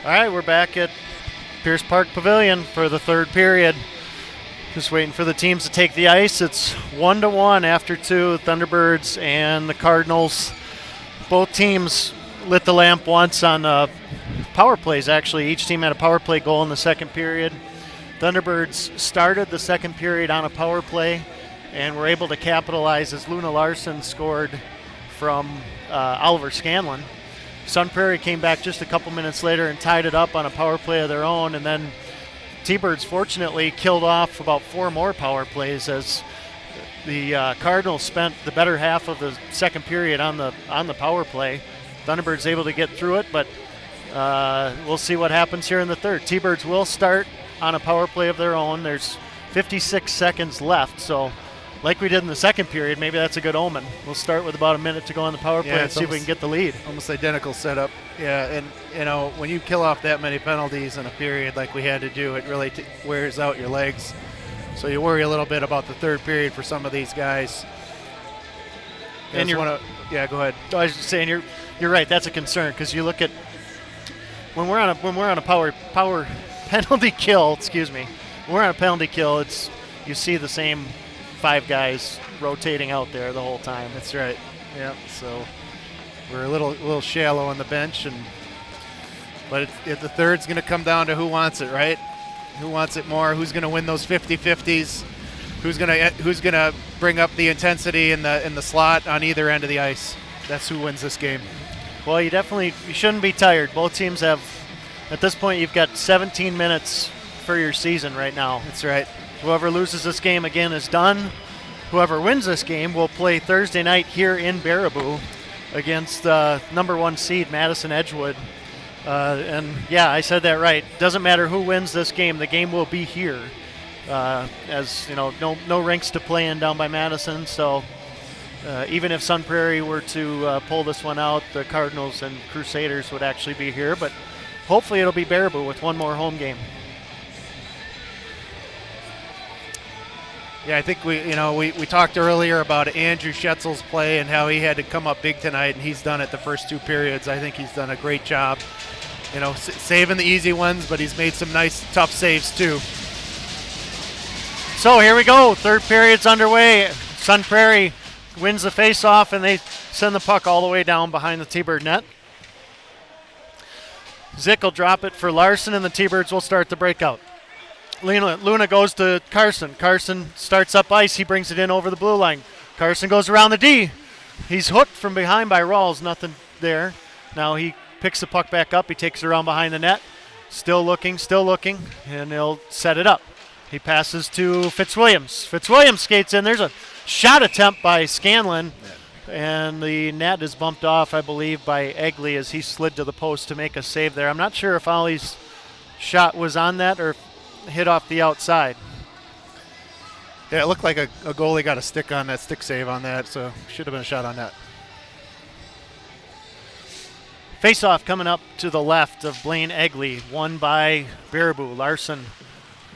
All right, we're back at Pierce Park Pavilion for the third period. Just waiting for the teams to take the ice. It's 1-1 after 2. Thunderbirds and the Cardinals. Both teams lit the lamp once on power plays, actually. Each team had a power play goal in the second period. Thunderbirds started the second period on a power play and were able to capitalize as Luna Larson scored from Oliver Scanlon. Sun Prairie came back just a couple minutes later and tied it up on a power play of their own, and then T-Birds fortunately killed off about 4 more power plays as the Cardinals spent the better half of the second period on the power play. Thunderbirds able to get through it, but we'll see what happens here in the third. T-Birds will start on a power play of their own. There's 56 seconds left, so like we did in the second period, maybe that's a good omen. We'll start with about a minute to go on the power play and see if we can get the lead. Almost identical setup. Yeah, and when you kill off that many penalties in a period like we had to do, it really wears out your legs. So you worry a little bit about the third period for some of these guys. And go ahead. I was just saying you're right. That's a concern because you look at when we're on a power penalty kill. Excuse me. When we're on a penalty kill, you see the same 5 guys rotating out there the whole time. That's right. Yeah. So we're a little shallow on the bench, but the third's going to come down to who wants it, right? Who wants it more? Who's going to win those 50-50s? Who's going to bring up the intensity in the slot on either end of the ice? That's who wins this game. Well, you shouldn't be tired. Both teams have, at this point, you've got 17 minutes for your season right now. That's right. Whoever loses this game again is done. Whoever wins this game will play Thursday night here in Baraboo against number 1 seed Madison Edgewood. And yeah, I said that right. Doesn't matter who wins this game, the game will be here. As you know, no rinks to play in down by Madison. So even if Sun Prairie were to pull this one out, the Cardinals and Crusaders would actually be here. But hopefully it'll be Baraboo with one more home game. Yeah, I think we talked earlier about Andrew Schetzel's play and how he had to come up big tonight, and he's done it the first 2 periods. I think he's done a great job, saving the easy ones, but he's made some nice, tough saves too. So here we go. Third period's underway. Sun Prairie wins the face-off, and they send the puck all the way down behind the T-Bird net. Zick will drop it for Larson, and the T-Birds will start the breakout. Luna goes to Carson. Carson starts up ice. He brings it in over the blue line. Carson goes around the D. He's hooked from behind by Rawls. Nothing there. Now he picks the puck back up. He takes it around behind the net. Still looking, and he'll set it up. He passes to Fitzwilliams. Fitzwilliams skates in. There's a shot attempt by Scanlon, and the net is bumped off, I believe, by Egley as he slid to the post to make a save there. I'm not sure if Ollie's shot was on that or hit off the outside. Yeah, it looked like a goalie got a stick on that stick save on that, so should have been a shot on that. Face-off coming up to the left of Blaine Egley, won by Baraboo. Larson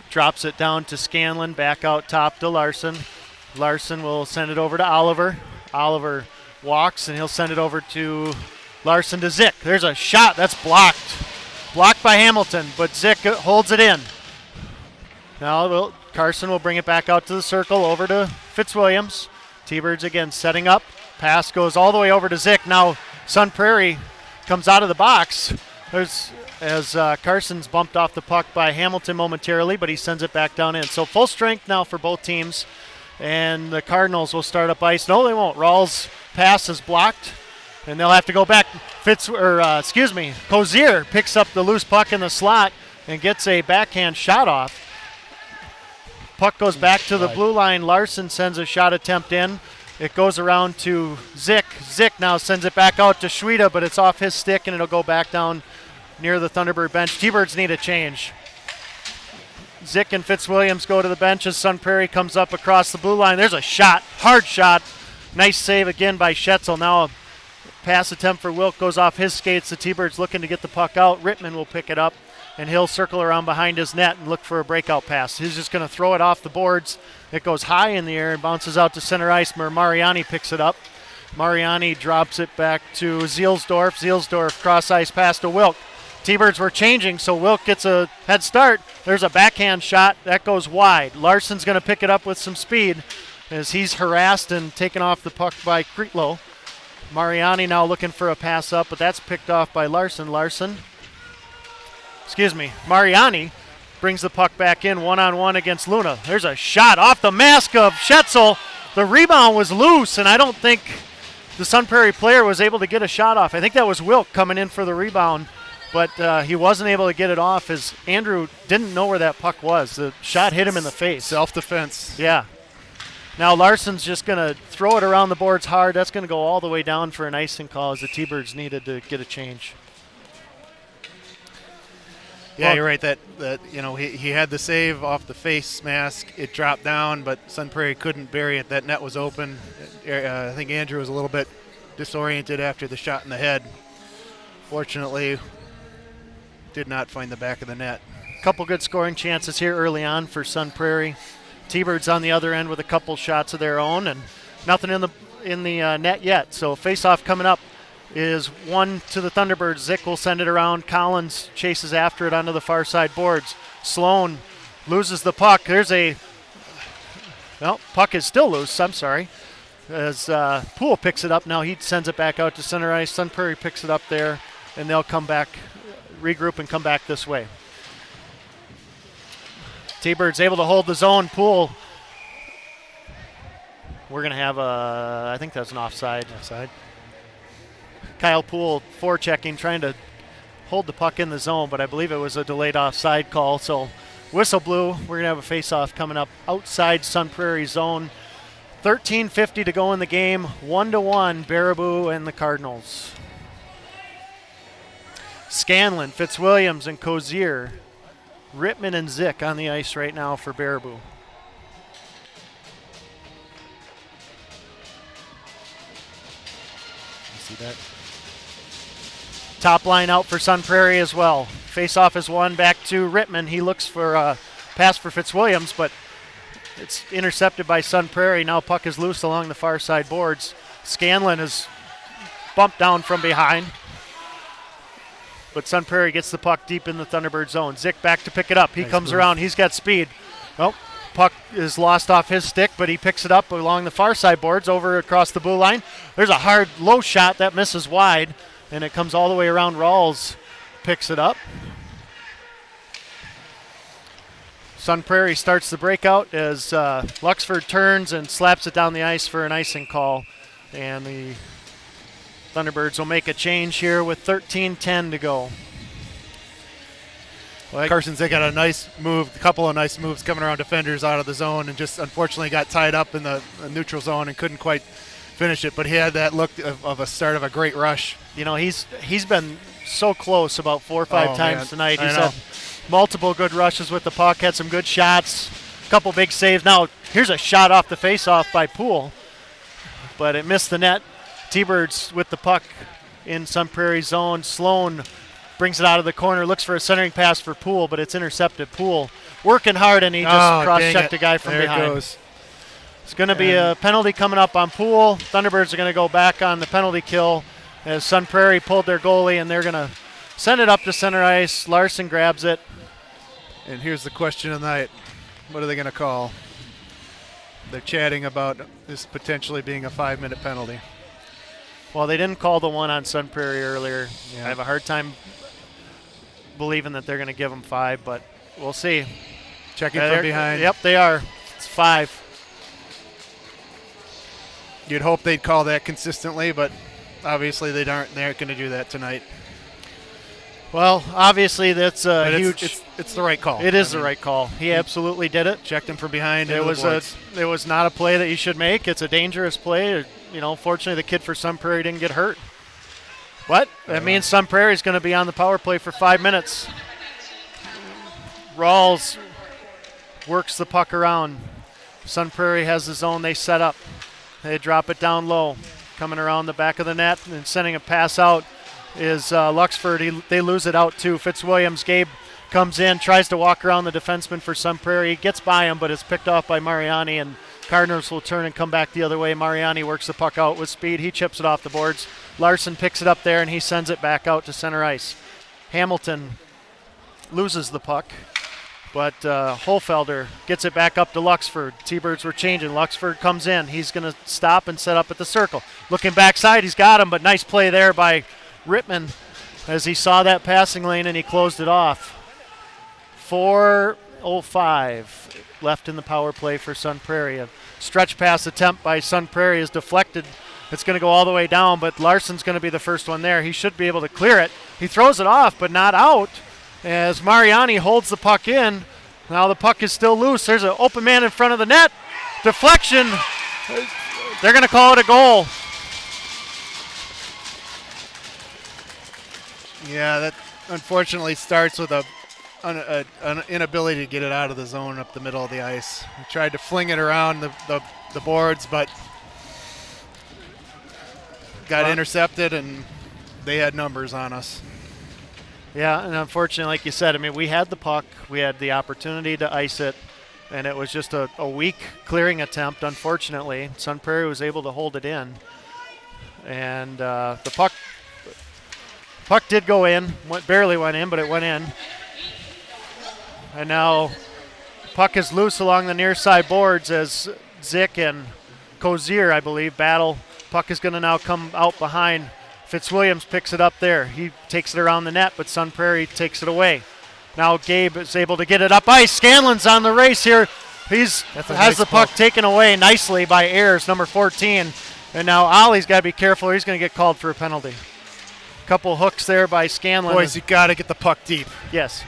drops it down to Scanlon, back out top to Larson. Larson will send it over to Oliver. Oliver walks, and he'll send it over to Larson to Zick. There's a shot that's blocked. Blocked by Hamilton, but Zick holds it in. Now Carson will bring it back out to the circle over to Fitzwilliams. T-Birds again setting up. Pass goes all the way over to Zick. Now Sun Prairie comes out of the box. As Carson's bumped off the puck by Hamilton momentarily, but he sends it back down in. So full strength now for both teams. And the Cardinals will start up ice. No, they won't. Rawls' pass is blocked, and they'll have to go back. Cozier picks up the loose puck in the slot and gets a backhand shot off. Puck goes back to the blue line. Larson sends a shot attempt in. It goes around to Zick. Zick now sends it back out to Schweda, but it's off his stick, and it'll go back down near the Thunderbird bench. T-Birds need a change. Zick and Fitzwilliams go to the bench as Sun Prairie comes up across the blue line. There's a shot, hard shot. Nice save again by Schetzel. Now a pass attempt for Wilk goes off his skates. The T-Birds looking to get the puck out. Rittman will pick it up, and he'll circle around behind his net and look for a breakout pass. He's just going to throw it off the boards. It goes high in the air and bounces out to center ice where Mariani picks it up. Mariani drops it back to Zielsdorf. Zielsdorf cross ice pass to Wilk. T-Birds were changing, so Wilk gets a head start. There's a backhand shot. That goes wide. Larson's going to pick it up with some speed as he's harassed and taken off the puck by Kretlow. Mariani now looking for a pass up, but that's picked off by Larson. Mariani brings the puck back in one-on-one against Luna. There's a shot off the mask of Schetzel. The rebound was loose, and I don't think the Sun Prairie player was able to get a shot off. I think that was Wilk coming in for the rebound, but he wasn't able to get it off as Andrew didn't know where that puck was. The shot hit him in the face. Self-defense. Yeah. Now Larson's just going to throw it around the boards hard. That's going to go all the way down for an icing call as the T-Birds needed to get a change. Yeah, you're right. That he had the save off the face mask. It dropped down, but Sun Prairie couldn't bury it. That net was open. I think Andrew was a little bit disoriented after the shot in the head. Fortunately, did not find the back of the net. Couple good scoring chances here early on for Sun Prairie. T-Birds on the other end with a couple shots of their own, and nothing in the net yet. So face-off coming up is one to the Thunderbirds. Zick will send it around. Collins chases after it onto the far side boards. Sloan loses the puck. Puck is still loose. I'm sorry. As Poole picks it up now, he sends it back out to center ice. Sun Prairie picks it up there, and they'll come back, regroup, and come back this way. T-Birds able to hold the zone. Poole. We're going to have I think that's an offside. Kyle Poole forechecking, trying to hold the puck in the zone, but I believe it was a delayed offside call. So whistle blew. We're going to have a face-off coming up outside Sun Prairie zone. 13:50 to go in the game. 1-1, Baraboo and the Cardinals. Scanlon, Fitzwilliams, and Cozier. Rittman and Zick on the ice right now for Baraboo. You see that? Top line out for Sun Prairie as well. Face-off is won back to Rittman. He looks for a pass for Fitzwilliams, but it's intercepted by Sun Prairie. Now puck is loose along the far side boards. Scanlon is bumped down from behind, but Sun Prairie gets the puck deep in the Thunderbird zone. Zick back to pick it up. He comes around. He's got speed. Well, puck is lost off his stick, but he picks it up along the far side boards over across the blue line. There's a hard low shot that misses wide, and it comes all the way around. Rawls picks it up. Sun Prairie starts the breakout as Luxford turns and slaps it down the ice for an icing call. And the Thunderbirds will make a change here with 13:10 to go. Well, Carson's they got a nice move, a couple of nice moves coming around defenders out of the zone, and just unfortunately got tied up in the neutral zone and couldn't quite finish it. But he had that look of a start of a great rush. You know, he's been so close about 4 or 5 times tonight. He's had multiple good rushes with the puck, had some good shots, a couple big saves. Now, here's a shot off the face-off by Poole, but it missed the net. T-Birds with the puck in Sun Prairie zone. Sloan brings it out of the corner, looks for a centering pass for Poole, but it's intercepted. Poole working hard, and he just cross-checked a guy from behind. There it goes. It's going to be a penalty coming up on Poole. Thunderbirds are going to go back on the penalty kill as Sun Prairie pulled their goalie, and they're going to send it up to center ice. Larson grabs it. And here's the question of the night. What are they going to call? They're chatting about this potentially being a 5-minute penalty. Well, they didn't call the one on Sun Prairie earlier. Yeah. I have a hard time believing that they're going to give them 5, but we'll see. Checking from behind. Yep, they are. It's 5. You'd hope they'd call that consistently, but obviously they aren't going to do that tonight. Well, obviously that's huge. It's the right call. It is the right call. He absolutely did it. Checked him from behind. It was not a play that you should make. It's a dangerous play. You know, fortunately the kid for Sun Prairie didn't get hurt. But that means Sun Prairie is going to be on the power play for 5 minutes. Rawls works the puck around. Sun Prairie has the zone they set up. They drop it down low. Coming around the back of the net and sending a pass out is Luxford. They lose it out too. Fitzwilliams, Gabe comes in, tries to walk around the defenseman for Sun Prairie. He gets by him, but it's picked off by Mariani, and Cardinals will turn and come back the other way. Mariani works the puck out with speed. He chips it off the boards. Larson picks it up there, and he sends it back out to center ice. Hamilton loses the puck, but Holfelder gets it back up to Luxford. T-Birds were changing. Luxford comes in. He's going to stop and set up at the circle. Looking backside, he's got him, but nice play there by Rittman as he saw that passing lane and he closed it off. 4:05 left in the power play for Sun Prairie. A stretch pass attempt by Sun Prairie is deflected. It's going to go all the way down, but Larson's going to be the first one there. He should be able to clear it. He throws it off, but not out, as Mariani holds the puck in. Now the puck is still loose. There's an open man in front of the net. Deflection. They're going to call it a goal. Yeah, that unfortunately starts with an inability to get it out of the zone up the middle of the ice. We tried to fling it around the boards, but got intercepted, and they had numbers on us. Yeah, and unfortunately, like you said, I mean, we had the puck. We had the opportunity to ice it, and it was just a weak clearing attempt, unfortunately. Sun Prairie was able to hold it in. And the puck did go in. Barely went in, but it went in. And now puck is loose along the near side boards as Zick and Cozier, I believe, battle. Puck is going to now come out behind. Fitzwilliams picks it up there. He takes it around the net, but Sun Prairie takes it away. Now Gabe is able to get it up ice. Scanlon's on the race here. Has the puck taken away nicely by Ayers, number 14. And now Ollie's got to be careful. He's going to get called for a penalty. Couple hooks there by Scanlon. Boys, you got to get the puck deep. Yes.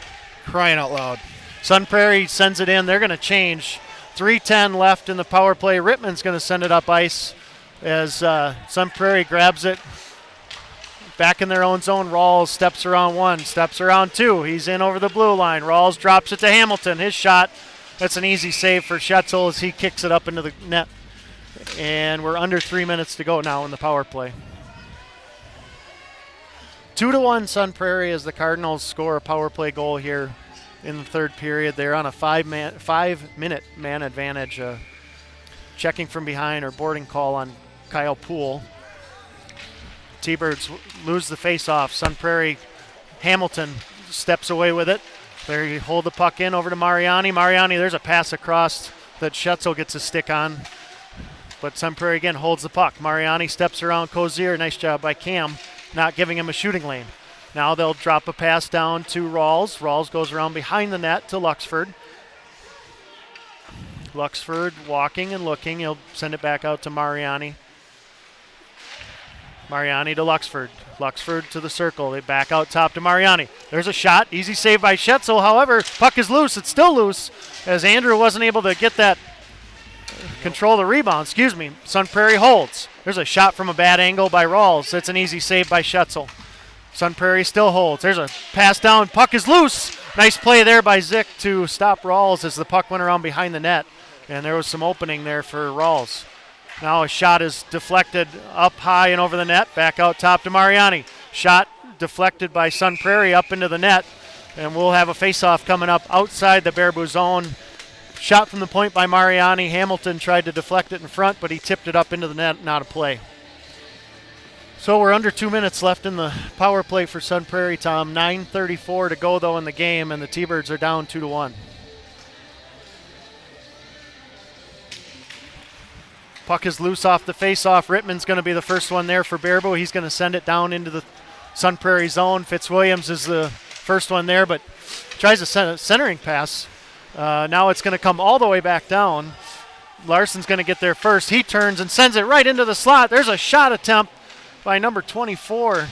Crying out loud. Sun Prairie sends it in. They're going to change. 3:10 left in the power play. Rittman's going to send it up ice as Sun Prairie grabs it. Back in their own zone. Rawls steps around one, steps around two. He's in over the blue line. Rawls drops it to Hamilton. His shot. That's an easy save for Schetzel as he kicks it up into the net. And we're under 3 minutes to go now in the power play. 2-1 Sun Prairie as the Cardinals score a power play goal here in the third period. They're on a 5-minute man advantage. Checking from behind or boarding call on Kyle Poole. T-Birds lose the face-off. Sun Prairie, Hamilton steps away with it. They hold the puck in over to Mariani. Mariani, there's a pass across that Schetzel gets a stick on. But Sun Prairie again holds the puck. Mariani steps around Cozier. Nice job by Cam, not giving him a shooting lane. Now they'll drop a pass down to Rawls. Rawls goes around behind the net to Luxford. Luxford walking and looking. He'll send it back out to Mariani. Mariani to Luxford. Luxford to the circle. They back out top to Mariani. There's a shot. Easy save by Schetzel. However, puck is loose. It's still loose as Andrew wasn't able to get that, control the rebound. Sun Prairie holds. There's a shot from a bad angle by Rawls. That's an easy save by Schetzel. Sun Prairie still holds. There's a pass down. Puck is loose. Nice play there by Zick to stop Rawls as the puck went around behind the net. And there was some opening there for Rawls. Now a shot is deflected up high and over the net. Back out top to Mariani. Shot deflected by Sun Prairie up into the net. And we'll have a face-off coming up outside the Baraboo zone. Shot from the point by Mariani. Hamilton tried to deflect it in front, but he tipped it up into the net, not a play. So we're under 2 minutes left in the power play for Sun Prairie, Tom. 9:34 to go, though, in the game, and the T-Birds are down 2-1. Puck is loose off the face-off. Rittman's going to be the first one there for Baraboo. He's going to send it down into the Sun Prairie zone. Fitzwilliams is the first one there, but tries a centering pass. Now it's going to come all the way back down. Larson's going to get there first. He turns and sends it right into the slot. There's a shot attempt by number 24,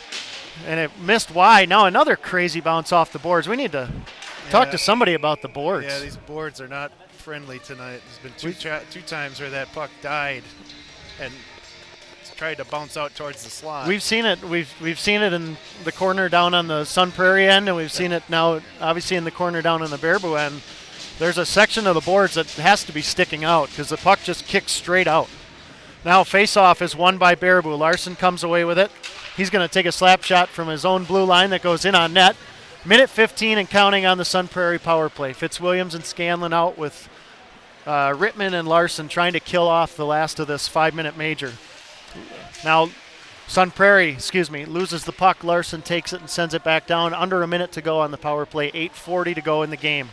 and it missed wide. Now another crazy bounce off the boards. We need to talk to somebody about the boards. Yeah, these boards are not friendly tonight. There's been two times where that puck died and tried to bounce out towards the slot. We've seen it. We've seen it in the corner down on the Sun Prairie end, and we've seen it now obviously in the corner down on the Baraboo end. There's a section of the boards that has to be sticking out because the puck just kicks straight out. Now face-off is won by Baraboo. Larson comes away with it. He's going to take a slap shot from his own blue line that goes in on net. Minute 15 and counting on the Sun Prairie power play. Fitzwilliams and Scanlon out with Rittman and Larson trying to kill off the last of this 5-minute major. Now Sun Prairie, loses the puck. Larson takes it and sends it back down. Under a minute to go on the power play. 8:40 to go in the game.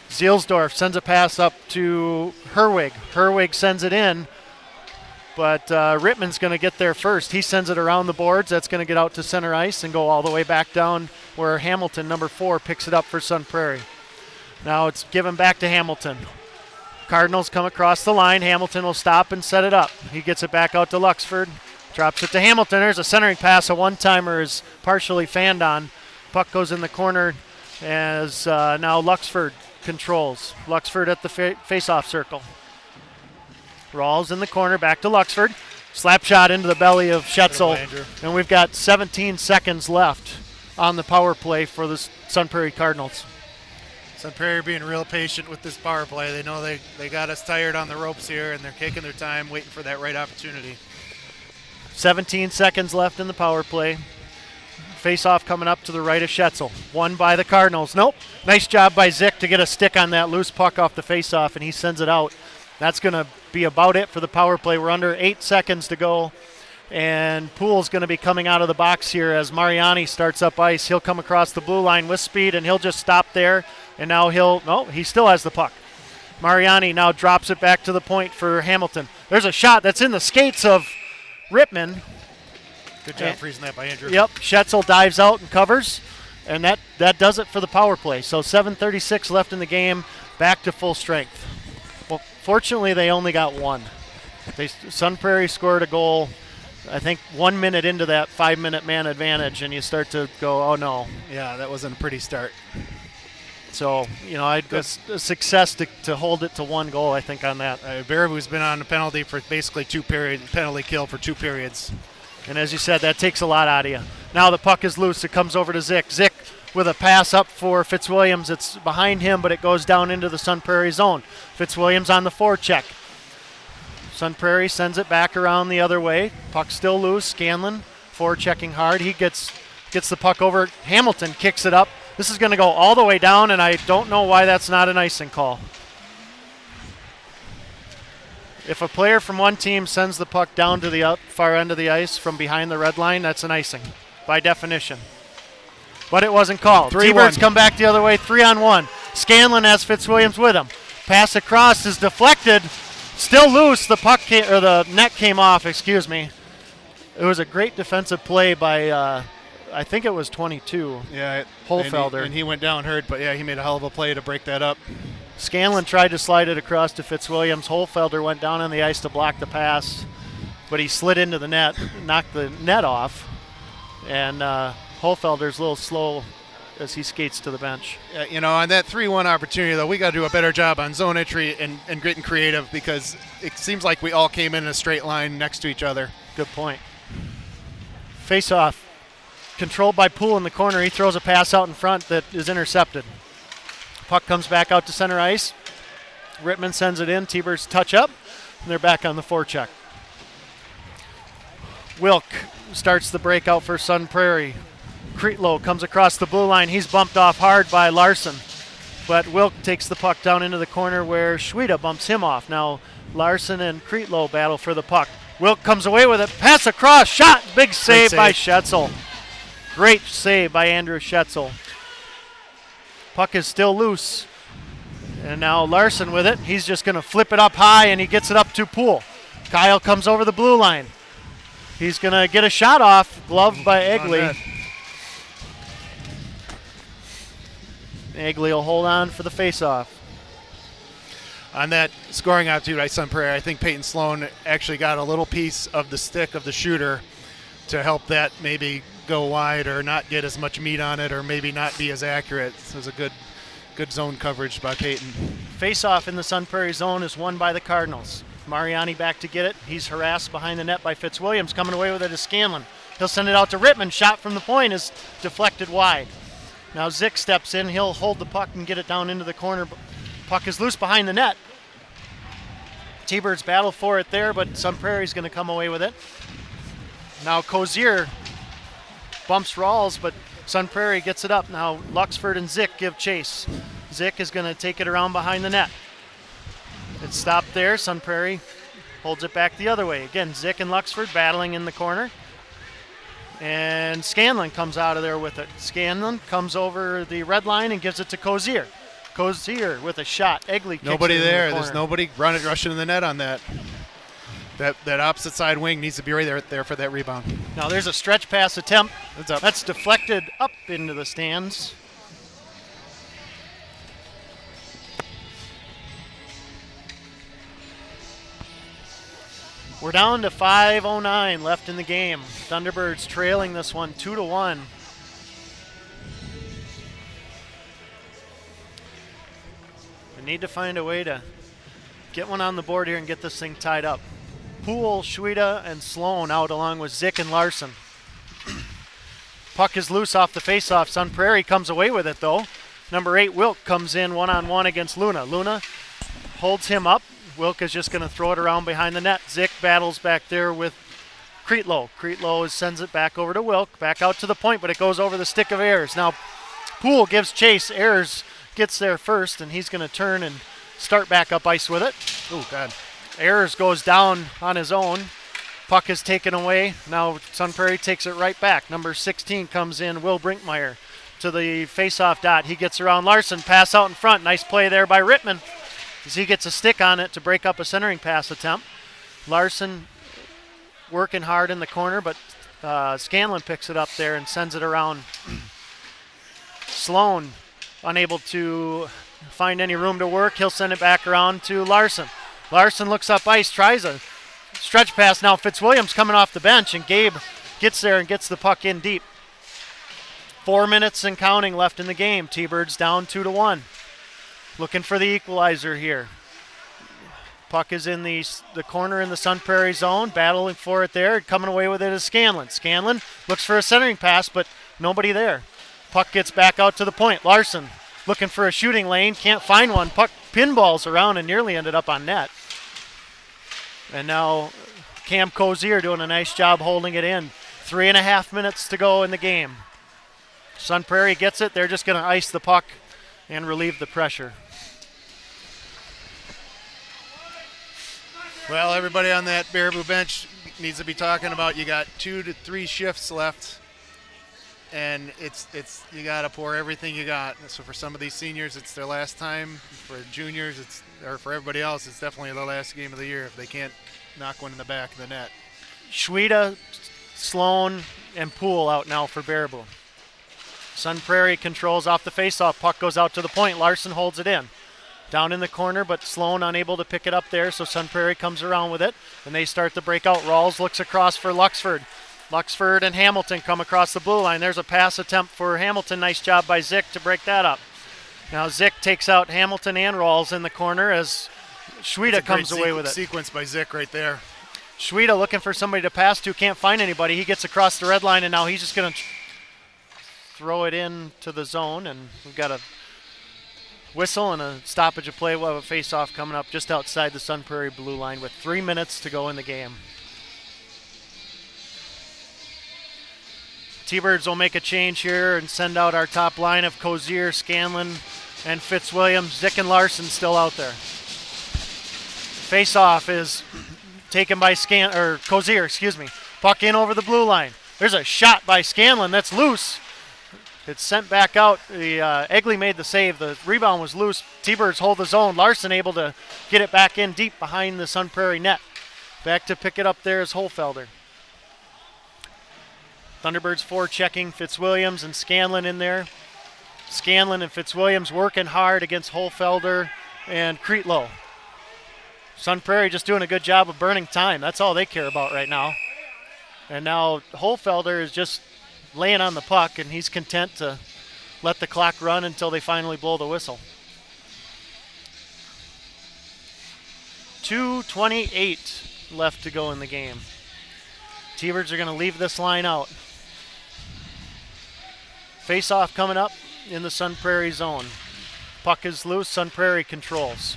Zielsdorf sends a pass up to Herwig. Herwig sends it in, but Rittman's going to get there first. He sends it around the boards. That's going to get out to center ice and go all the way back down where Hamilton, number 4, picks it up for Sun Prairie. Now it's given back to Hamilton. Cardinals come across the line. Hamilton will stop and set it up. He gets it back out to Luxford. Drops it to Hamilton. There's a centering pass. A one-timer is partially fanned on. Puck goes in the corner as now Luxford controls. Luxford at the face-off circle. Rawls in the corner, back to Luxford. Slap shot into the belly of Schetzel. And we've got 17 seconds left on the power play for the Sun Prairie Cardinals. Sun Prairie being real patient with this power play. They know they got us tired on the ropes here, and they're taking their time, waiting for that right opportunity. 17 seconds left in the power play. Face-off coming up to the right of Schetzel. Won by the Cardinals. Nope. Nice job by Zick to get a stick on that loose puck off the face-off, and he sends it out. That's going to be about it for the power play. We're under 8 seconds to go, and Poole's going to be coming out of the box here as Mariani starts up ice. He'll come across the blue line with speed, and he'll just stop there, and now he still has the puck. Mariani now drops it back to the point for Hamilton. There's a shot that's in the skates of Rittman. Good job freezing that by Andrew. Yep, Schetzel dives out and covers, and that does it for the power play. So 7:36 left in the game, back to full strength. Well, fortunately, they only got one. Sun Prairie scored a goal, I think 1 minute into that 5-minute man advantage, and you start to go, oh no. Yeah, that wasn't a pretty start. So, it's a success to hold it to 1 goal, I think, on that. Baraboo's been on a penalty for basically 2 periods, penalty kill for 2 periods. And as you said, that takes a lot out of you. Now the puck is loose. It comes over to Zick. Zick with a pass up for Fitzwilliams. It's behind him, but it goes down into the Sun Prairie zone. Fitzwilliams on the forecheck. Sun Prairie sends it back around the other way. Puck still loose. Scanlon forechecking hard. He gets the puck over. Hamilton kicks it up. This is going to go all the way down, and I don't know why that's not an icing call. If a player from one team sends the puck down to the far end of the ice from behind the red line, that's an icing by definition. But it wasn't called. T-Birds come back the other way, 3-on-1. Scanlon has Fitzwilliams with him. Pass across is deflected. Still loose. The net came off, excuse me. It was a great defensive play by, I think it was 22. Yeah, Holfelder. And he went down hurt, but yeah, he made a hell of a play to break that up. Scanlon tried to slide it across to Fitzwilliams. Holfelder went down on the ice to block the pass, but he slid into the net, knocked the net off, and Holfelder's a little slow as he skates to the bench. On that 3-1 opportunity, though, we got to do a better job on zone entry and getting creative because it seems like we all came in a straight line next to each other. Good point. Face-off. Controlled by Poole in the corner. He throws a pass out in front that is intercepted. Puck comes back out to center ice. Rittman sends it in. T-Birds touch up, and they're back on the forecheck. Wilk starts the breakout for Sun Prairie. Creetlow comes across the blue line. He's bumped off hard by Larson, but Wilk takes the puck down into the corner where Schweda bumps him off. Now Larson and Creetlow battle for the puck. Wilk comes away with it. Pass across. Shot. Big save by Schetzel. Great save by Andrew Schetzel. Puck is still loose. And now Larson with it. He's just going to flip it up high, and he gets it up to Poole. Kyle comes over the blue line. He's going to get a shot off. Gloved by Egley. Egley will hold on for the face-off. On that scoring opportunity by Sun Prairie, I think Peyton Sloan actually got a little piece of the stick of the shooter to help that maybe go wide or not get as much meat on it or maybe not be as accurate. It was a good zone coverage by Peyton. Face-off in the Sun Prairie zone is won by the Cardinals. Mariani back to get it. He's harassed behind the net by Fitzwilliams. Coming away with it is Scanlon. He'll send it out to Rittman. Shot from the point is deflected wide. Now Zick steps in. He'll hold the puck and get it down into the corner. Puck is loose behind the net. T-Birds battle for it there, but Sun Prairie's going to come away with it. Now Cozier bumps Rawls, but Sun Prairie gets it up. Now Luxford and Zick give chase. Zick is going to take it around behind the net. It's stopped there. Sun Prairie holds it back the other way. Again, Zick and Luxford battling in the corner. And Scanlon comes out of there with it. Scanlon comes over the red line and gives it to Cozier. Cozier with a shot. Egley kicks Nobody it in there. the corner. There's nobody rushing in the net on that. That opposite side wing needs to be right there for that rebound. Now there's a stretch pass attempt. It's up. That's deflected up into the stands. We're down to 5:09 left in the game. Thunderbirds trailing this one 2-1. We need to find a way to get one on the board here and get this thing tied up. Poole, Schweda, and Sloan out along with Zick and Larson. Puck is loose off the faceoff. Sun Prairie comes away with it though. Number 8, Wilk, comes in one-on-one against Luna. Luna holds him up. Wilk is just going to throw it around behind the net. Zick battles back there with Creetlow. Creetlow sends it back over to Wilk, back out to the point, but it goes over the stick of Ayers. Now Poole gives chase. Ayers gets there first, and he's going to turn and start back up ice with it. Oh, God. Ayers goes down on his own. Puck is taken away. Now Sun Prairie takes it right back. Number 16 comes in, Will Brinkmeyer, to the face-off dot. He gets around Larson, pass out in front. Nice play there by Rittman as he gets a stick on it to break up a centering pass attempt. Larson working hard in the corner, but Scanlon picks it up there and sends it around. Sloan unable to find any room to work. He'll send it back around to Larson. Larson looks up ice, tries a stretch pass. Now Fitzwilliams coming off the bench, and Gabe gets there and gets the puck in deep. 4 minutes and counting left in the game. T-Birds down 2-1. Looking for the equalizer here. Puck is in the corner in the Sun Prairie zone, battling for it there. Coming away with it is Scanlon. Scanlon looks for a centering pass, but nobody there. Puck gets back out to the point. Larson looking for a shooting lane, can't find one. Puck pinballs around and nearly ended up on net. And now Cam Cozier doing a nice job holding it in. 3.5 minutes to go in the game. Sun Prairie gets it. They're just going to ice the puck and relieve the pressure. Well, everybody on that Baraboo bench needs to be talking about you got 2 to 3 shifts left, and it's you got to pour everything you got. So for some of these seniors, it's their last time. For juniors, or for everybody else, it's definitely the last game of the year if they can't knock one in the back of the net. Schweda, Sloan, and Poole out now for Baraboo. Sun Prairie controls off the faceoff. Puck goes out to the point. Larson holds it in. Down in the corner, but Sloan unable to pick it up there, so Sun Prairie comes around with it, and they start the breakout. Rawls looks across for Luxford. Luxford and Hamilton come across the blue line. There's a pass attempt for Hamilton. Nice job by Zick to break that up. Now Zick takes out Hamilton and Rawls in the corner as Schweda comes away with it. Sequence by Zick right there. Schweda looking for somebody to pass to, can't find anybody. He gets across the red line, and now he's just going to throw it into the zone, and we've got a whistle and a stoppage of play. We'll have a face-off coming up just outside the Sun Prairie blue line with 3 minutes to go in the game. T-Birds will make a change here and send out our top line of Cozier, Scanlon, and Fitzwilliams. Zick and Larson still out there. Face-off is taken by Cozier, Puck in over the blue line. There's a shot by Scanlon that's loose. It's sent back out. Egley made the save. The rebound was loose. T-Birds hold the zone. Larson able to get it back in deep behind the Sun Prairie net. Back to pick it up there is Holfelder. Thunderbirds forechecking Fitzwilliams and Scanlon in there. Scanlon and Fitzwilliams working hard against Holfelder and Creetlow. Sun Prairie just doing a good job of burning time. That's all they care about right now. And now Holfelder is just laying on the puck, and he's content to let the clock run until they finally blow the whistle. 2:28 left to go in the game. T-Birds are going to leave this line out. Face-off coming up in the Sun Prairie zone. Puck is loose. Sun Prairie controls.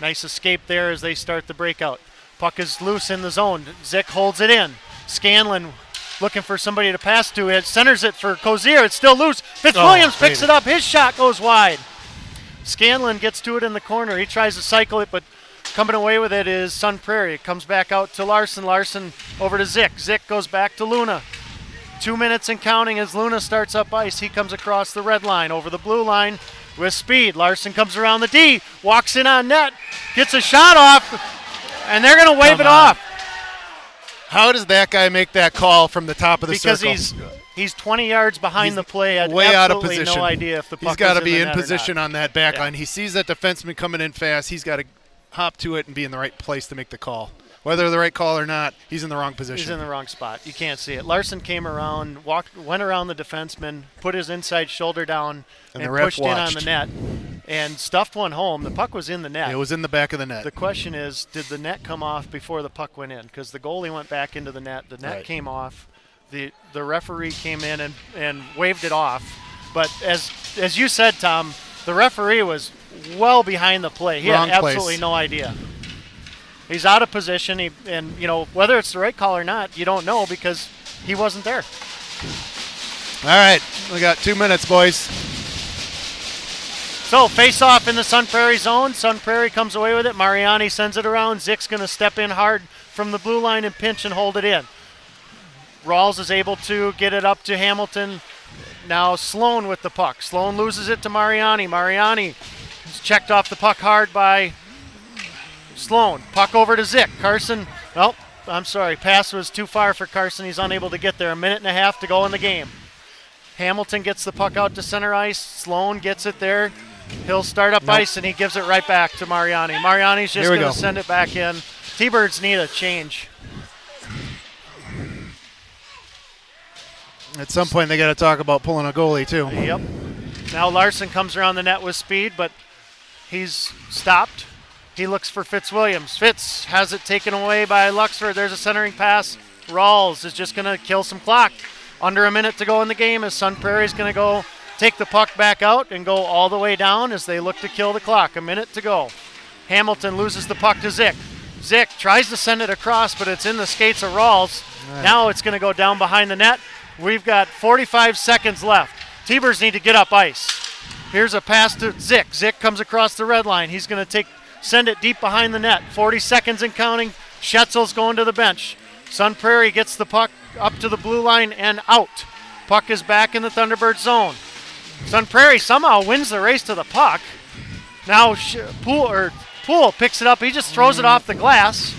Nice escape there as they start the breakout. Puck is loose in the zone. Zick holds it in. Scanlon looking for somebody to pass to. It centers it for Cozier. It's still loose. Fitzwilliams picks it up. His shot goes wide. Scanlon gets to it in the corner. He tries to cycle it, but Coming away with it is Sun Prairie. It comes back out to Larson. Larson over to Zick. Zick goes back to Luna. 2 minutes and counting as Luna starts up ice. He comes across the red line, over the blue line with speed. Larson comes around the D, walks in on net, gets a shot off, and they're going to wave it off. How does that guy make that call from the top of the circle? Because he's 20 yards behind the play. Had way out of absolutely position. No idea if the puck He's got to was be the in net or position not. on that back line. He sees that defenseman coming in fast. He's got to hop to it and be in the right place to make the call. Whether the right call or not, he's in the wrong position. He's in the wrong spot. You can't see it. Larson came around, went around the defenseman, put his inside shoulder down, and the ref pushed in on the watched. net, and stuffed one home. The puck was in the net. It was in the back of the net. The question is, did the net come off before the puck went in? Because the goalie went back into the net. The net Right. came off. The referee came in and waved it off. But as you said, Tom, the referee was well behind the play. He Wrong had place. absolutely no idea. He's out of position, and whether it's the right call or not, you don't know because he wasn't there. All right, we got 2 minutes, boys. So face-off in the Sun Prairie zone. Sun Prairie comes away with it. Mariani sends it around. Zick's going to step in hard from the blue line and pinch and hold it in. Rawls is able to get it up to Hamilton. Now Sloan with the puck. Sloan loses it to Mariani. Mariani is checked off the puck hard by Sloan. Puck over to Zick. Carson, I'm sorry. Pass was too far for Carson. He's unable to get there. 1.5 minutes to go in the game. Hamilton gets the puck out to center ice. Sloan gets it there. He'll start up ice, and he gives it right back to Mariani. Mariani's just going to send it back in. T-Birds need a change. At some point, they got to talk about pulling a goalie, too. Yep. Now Larson comes around the net with speed, but he's stopped. He looks for Fitzwilliams. Fitz has it taken away by Luxford. There's a centering pass. Rawls is just going to kill some clock. Under 1 minute to go in the game as Sun Prairie's going to go take the puck back out and go all the way down as they look to kill the clock. 1 minute to go. Hamilton loses the puck to Zick. Zick tries to send it across, but it's in the skates of Rawls. Right. Now it's going to go down behind the net. We've got 45 seconds left. T-Birds need to get up ice. Here's a pass to Zick. Zick comes across the red line. He's going to send it deep behind the net. 40 seconds and counting. Schetzel's going to the bench. Sun Prairie gets the puck up to the blue line and out. Puck is back in the Thunderbird zone. Sun Prairie somehow wins the race to the puck. Now Poole picks it up. He just throws it off the glass.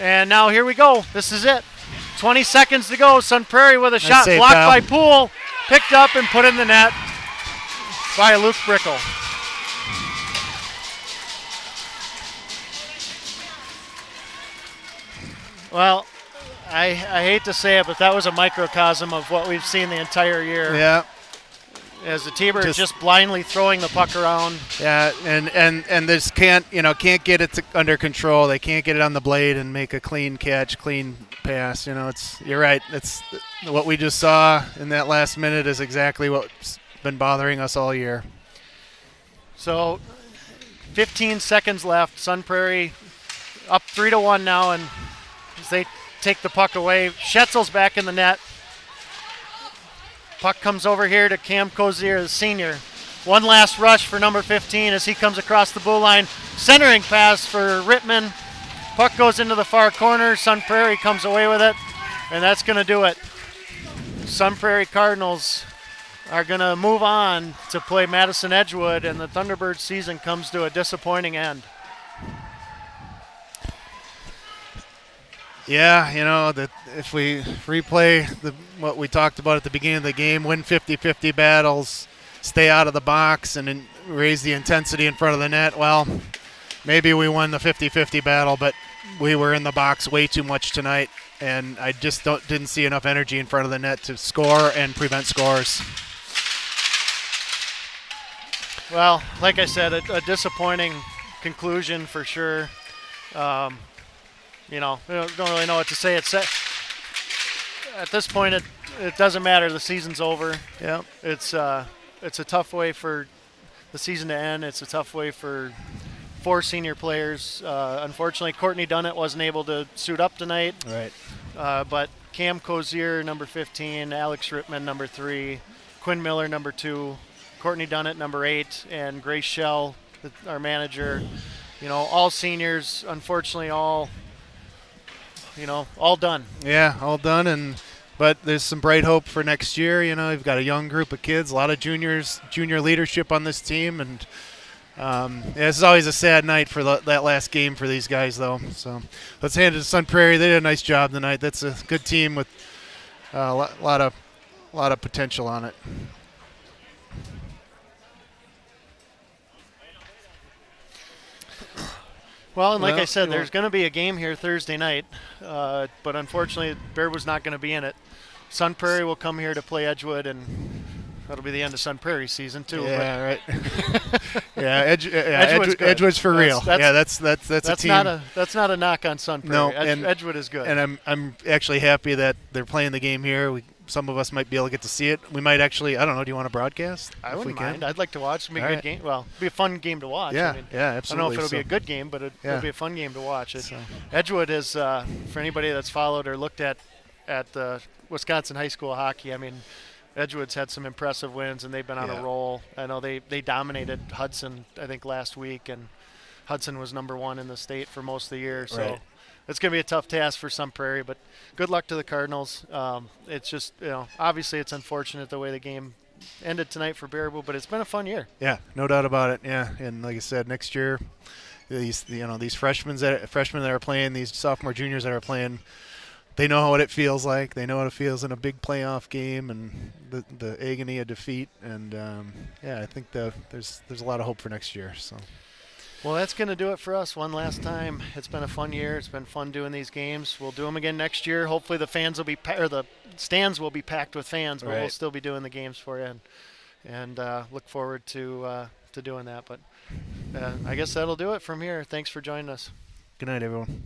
And now here we go. This is it. 20 seconds to go. Sun Prairie with a shot blocked by Poole. Picked up and put in the net by Luke Brickle. Well, I hate to say it, but that was a microcosm of what we've seen the entire year. Yeah. As the T-Birds just blindly throwing the puck around. Yeah, and this can't get it under control. They can't get it on the blade and make a clean catch, clean pass. You're right. It's what we just saw in that last minute is exactly what's been bothering us all year. So 15 seconds left. Sun Prairie up 3-1 now, and as they take the puck away, Schetzel's back in the net. Puck comes over here to Cam Cozier, the senior. One last rush for number 15 as he comes across the blue line. Centering pass for Rittman. Puck goes into the far corner. Sun Prairie comes away with it, and that's going to do it. Sun Prairie Cardinals are going to move on to play Madison Edgewood, and the Thunderbirds season comes to a disappointing end. Yeah, that if we replay what we talked about at the beginning of the game, win 50-50 battles, stay out of the box, and then raise the intensity in front of the net, well, maybe we won the 50-50 battle, but we were in the box way too much tonight, and I just didn't see enough energy in front of the net to score and prevent scores. Well, like I said, a disappointing conclusion for sure. We don't really know what to say. At this point, it doesn't matter. The season's over. Yeah, it's a tough way for the season to end. It's a tough way for 4 senior players. Unfortunately, Courtney Dunnett wasn't able to suit up tonight. Right. But Cam Cozier, number 15, Alex Rittman, number 3, Quinn Miller, number 2, Courtney Dunnett, number 8, and Grace Schell, our manager, all seniors, unfortunately, all done. Yeah, all done, but there's some bright hope for next year. You've got a young group of kids, a lot of junior leadership on this team, and it's always a sad night for that last game for these guys, though. So let's hand it to Sun Prairie. They did a nice job tonight. That's a good team with a lot of potential on it. Well, and like Well, I said, there's going to be a game here Thursday night, but unfortunately, Bear was not going to be in it. Sun Prairie will come here to play Edgewood, and that'll be the end of Sun Prairie season too. Yeah, right. yeah, Edgewood's good. Edgewood's for real. That's a team. That's not a knock on Sun Prairie. No, and Edgewood is good. And I'm actually happy that they're playing the game here. Some of us might be able to get to see it. We might actually. I don't know. Do you want to broadcast? I wouldn't mind. I'd like to watch. It'll be a good game. Well, it'll be a fun game to watch. Yeah, I mean, absolutely. I don't know if it'll be a good game, but it'll be a fun game to watch. Edgewood is for anybody that's followed or looked at Wisconsin high school hockey. I mean, Edgewood's had some impressive wins, and they've been on a roll. I know they dominated Hudson, I think, last week, and Hudson was #1 in the state for most of the year. So it's going to be a tough task for Sun Prairie, but good luck to the Cardinals. It's just, obviously it's unfortunate the way the game ended tonight for Baraboo, but it's been a fun year. Yeah, no doubt about it. Yeah, and like I said, next year, these freshmen that are playing, these sophomore juniors that are playing, they know what it feels like. They know what it feels in a big playoff game and the agony of defeat. And I think there's a lot of hope for next year. So. Well, that's going to do it for us one last time. It's been a fun year. It's been fun doing these games. We'll do them again next year. Hopefully the fans will be the stands will be packed with fans, but we'll still be doing the games for you, and look forward to doing that. But I guess that'll do it from here. Thanks for joining us. Good night, everyone.